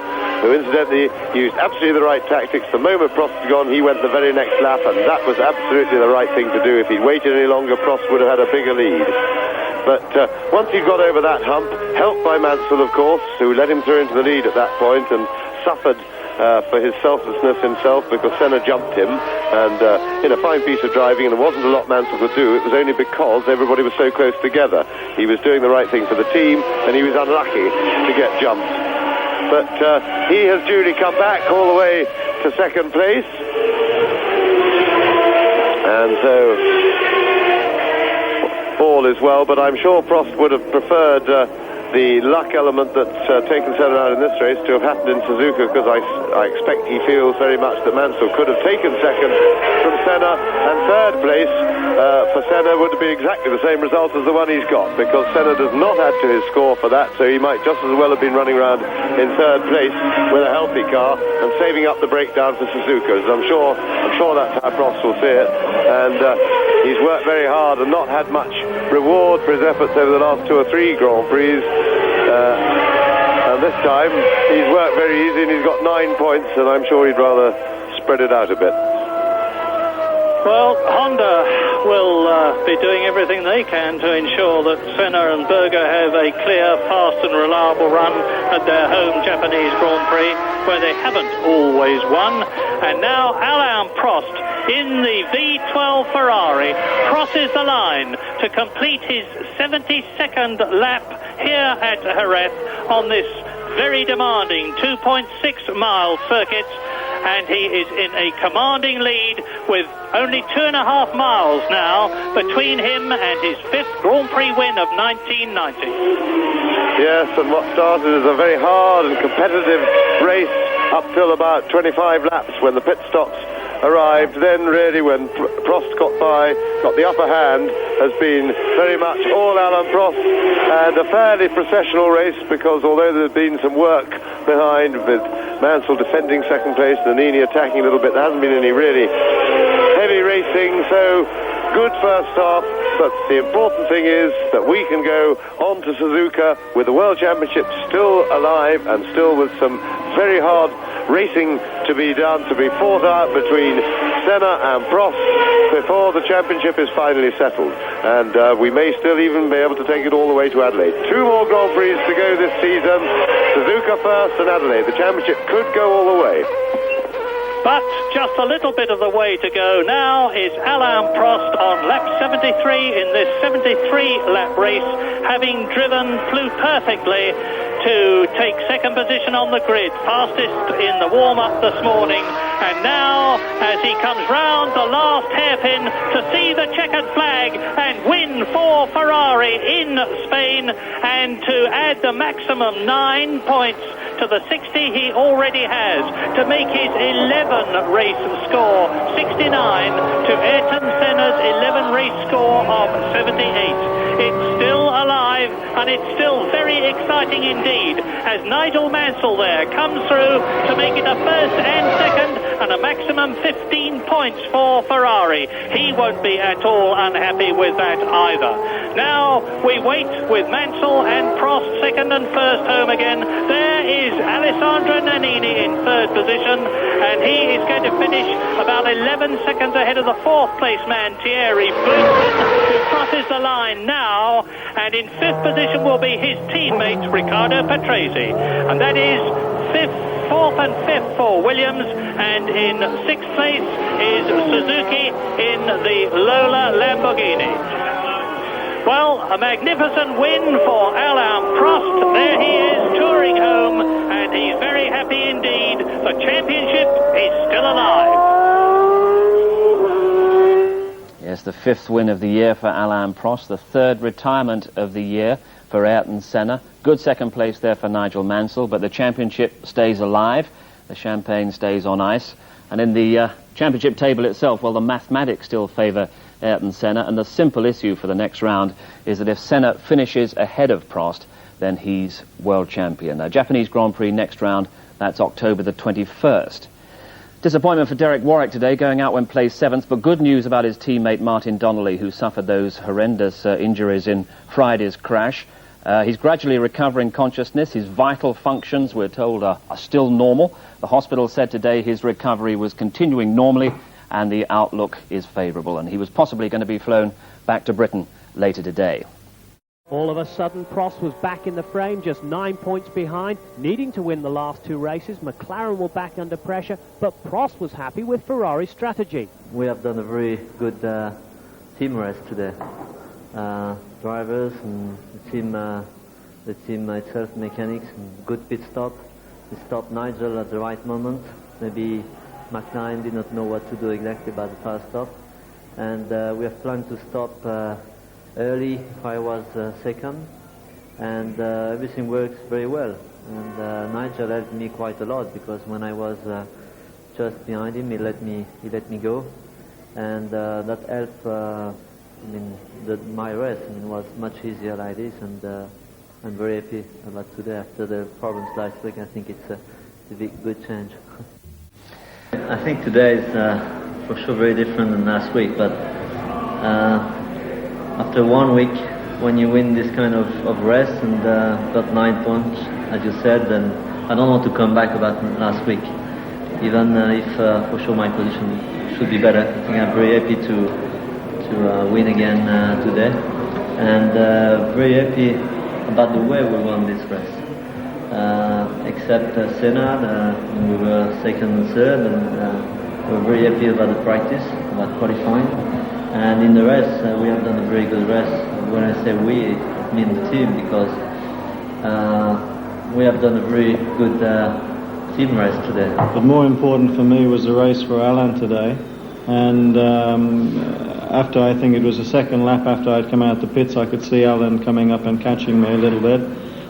who incidentally used absolutely the right tactics. The moment Prost had gone, he went the very next lap, and that was absolutely the right thing to do. If he'd waited any longer, Prost would have had a bigger lead. But once he got over that hump, helped by Mansell, of course, who led him through into the lead at that point and suffered for his selflessness himself, because Senna jumped him, and in a fine piece of driving, and there wasn't a lot Mansell could do. It was only because everybody was so close together. He was doing the right thing for the team, and he was unlucky to get jumped. But he has duly come back all the way to second place, and so all is well. But I'm sure Prost would have preferred the luck element that's taken Senna out in this race to have happened in Suzuka, because I expect he feels very much that Mansell could have taken second from Senna, and third place for Senna would be exactly the same result as the one he's got, because Senna does not add to his score for that, so he might just as well have been running around in third place with a healthy car and saving up the breakdown for Suzuka. I'm sure that's how Prost will see it, and he's worked very hard and not had much reward for his efforts over the last 2 or 3 Grand Prix. And this time he's worked very easy, and he's got 9 points, and I'm sure he'd rather spread it out a bit. Well, Honda will be doing everything they can to ensure that Senna and Berger have a clear, fast and reliable run at their home Japanese Grand Prix, where they haven't always won. And now Alain Prost in the V12 Ferrari crosses the line to complete his 72nd lap here at Jerez on this very demanding 2.6-mile circuit, and he is in a commanding lead with only 2.5 miles now between him and his 5th Grand Prix win of 1990. Yes, and what started as a very hard and competitive race up till about 25 laps when the pit stops arrived, then really when Prost got the upper hand, has been very much all Alain Prost, and a fairly processional race, because although there's been some work behind with Mansell defending second place and Nini attacking a little bit, there hasn't been any really heavy racing, so good first half. But the important thing is that we can go on to Suzuka with the World Championship still alive, and still with some very hard racing to be done, to be fought out between Senna and Prost before the championship is finally settled. And we may still even be able to take it all the way to Adelaide. 2 more Grand Prix to go this season. Suzuka first and Adelaide. The championship could go all the way. But just a little bit of the way to go now is Alain Prost on lap 73 in this 73-lap race, having flew perfectly to take second position on the grid, fastest in the warm-up this morning. And now, as he comes round the last hairpin to see the checkered flag and win for Ferrari in Spain, and to add the maximum 9 points to the 60 he already has, to make his 11 race score 69 to Ayrton Senna's 11 race score of 78. It's still alive, and it's still very exciting indeed, as Nigel Mansell there comes through to make it a first and second, and a maximum 15 points for Ferrari. He won't be at all unhappy with that either. Now we wait with Mansell and Prost second and first home again. There is Alessandro Nannini in third position, and he is going to finish about 11 seconds ahead of the 4th place man Thierry Boutsen, who crosses the line now, and in 5th position will be his teammate Riccardo Patrese, and that is 4th and 5th for Williams, and in 6th place is Suzuki in the Lola Lamborghini. Well, a magnificent win for Alain Prost. There he is, touring home, and he's very happy indeed. The championship is still alive. Yes, the 5th win of the year for Alain Prost, the 3rd retirement of the year for Ayrton Senna. Good second place there for Nigel Mansell, but the championship stays alive. The champagne stays on ice. And in the Championship table itself, well, the mathematics still favour Ayrton Senna, and the simple issue for the next round is that if Senna finishes ahead of Prost, then he's world champion. Now, Japanese Grand Prix next round, that's October the 21st. Disappointment for Derek Warwick today, going out when placed 7th, but good news about his teammate Martin Donnelly, who suffered those horrendous injuries in Friday's crash. He's gradually recovering consciousness. His vital functions, we're told, are still normal. The hospital said today his recovery was continuing normally and the outlook is favourable, and he was possibly going to be flown back to Britain later today. All of a sudden, Prost was back in the frame, just 9 points behind, needing to win the last 2 races. McLaren were back under pressure, but Prost was happy with Ferrari's strategy. We have done a very good team race today. Drivers and the team itself, mechanics, good pit stop. We stopped Nigel at the right moment. Maybe McLaren did not know what to do exactly about the fast stop. And we have planned to stop early if I was second, and everything works very well. And Nigel helped me quite a lot, because when I was just behind him, he let me go, and that helped. My race was much easier like this, and I'm very happy about today. After the problems last week, I think it's a big good change. I think today is for sure very different than last week, but after 1 week, when you win this kind of race and got 9 points, as you said, then I don't want to come back about last week, even if for sure my position should be better. I think I'm very happy to win again today, and very happy about the way we won this race. Except Senna, we were second and third, and we're very happy about the practice, about qualifying. And in the race, we have done a very good race. When I say we, I mean the team, because we have done a very good team race today. But more important for me was the race for Alain today. And after, I think it was the second lap after I'd come out the pits, I could see Alain coming up and catching me a little bit.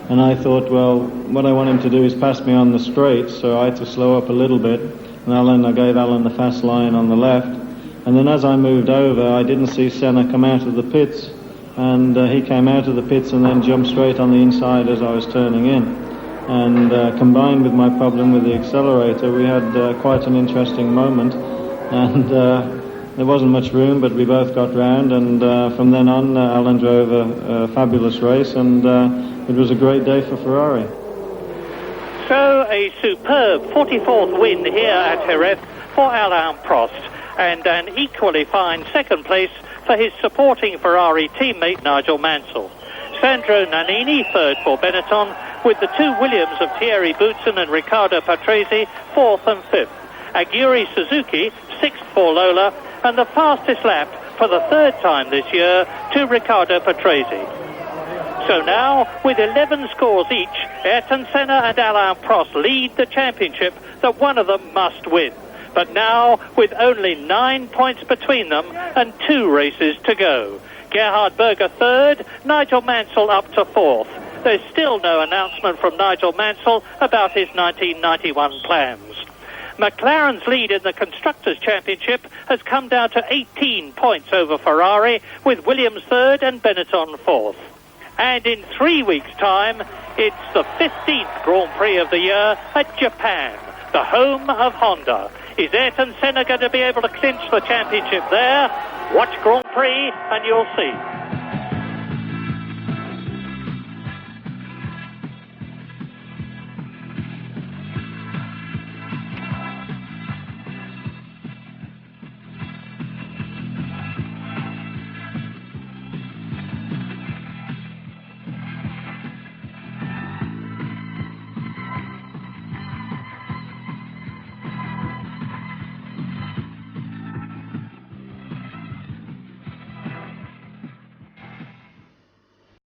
And I thought, well, what I want him to do is pass me on the straights, so I had to slow up a little bit. And I gave Alain the fast line on the left. And then as I moved over, I didn't see Senna come out of the pits, and he came out of the pits and then jumped straight on the inside as I was turning in. And combined with my problem with the accelerator, we had quite an interesting moment, and there wasn't much room, but we both got round, and from then on Alain drove a fabulous race, and it was a great day for Ferrari. So a superb 44th win here at Jerez for Alain Prost, and an equally fine second place for his supporting Ferrari teammate Nigel Mansell. Sandro Nannini third for Benetton, with the 2 Williams of Thierry Boutsen and Riccardo Patrese fourth and fifth. Aguri Suzuki sixth for Lola, and the fastest lap for the third time this year to Riccardo Patrese. So now, with 11 scores each, Ayrton Senna and Alain Prost lead the championship that one of them must win. But now, with only 9 points between them and 2 races to go. Gerhard Berger third, Nigel Mansell up to fourth. There's still no announcement from Nigel Mansell about his 1991 plans. McLaren's lead in the Constructors' Championship has come down to 18 points over Ferrari, with Williams third and Benetton fourth. And in 3 weeks' time, it's the 15th Grand Prix of the year at Japan, the home of Honda. Is Ayrton Senna going to be able to clinch the championship there? Watch Grand Prix and you'll see.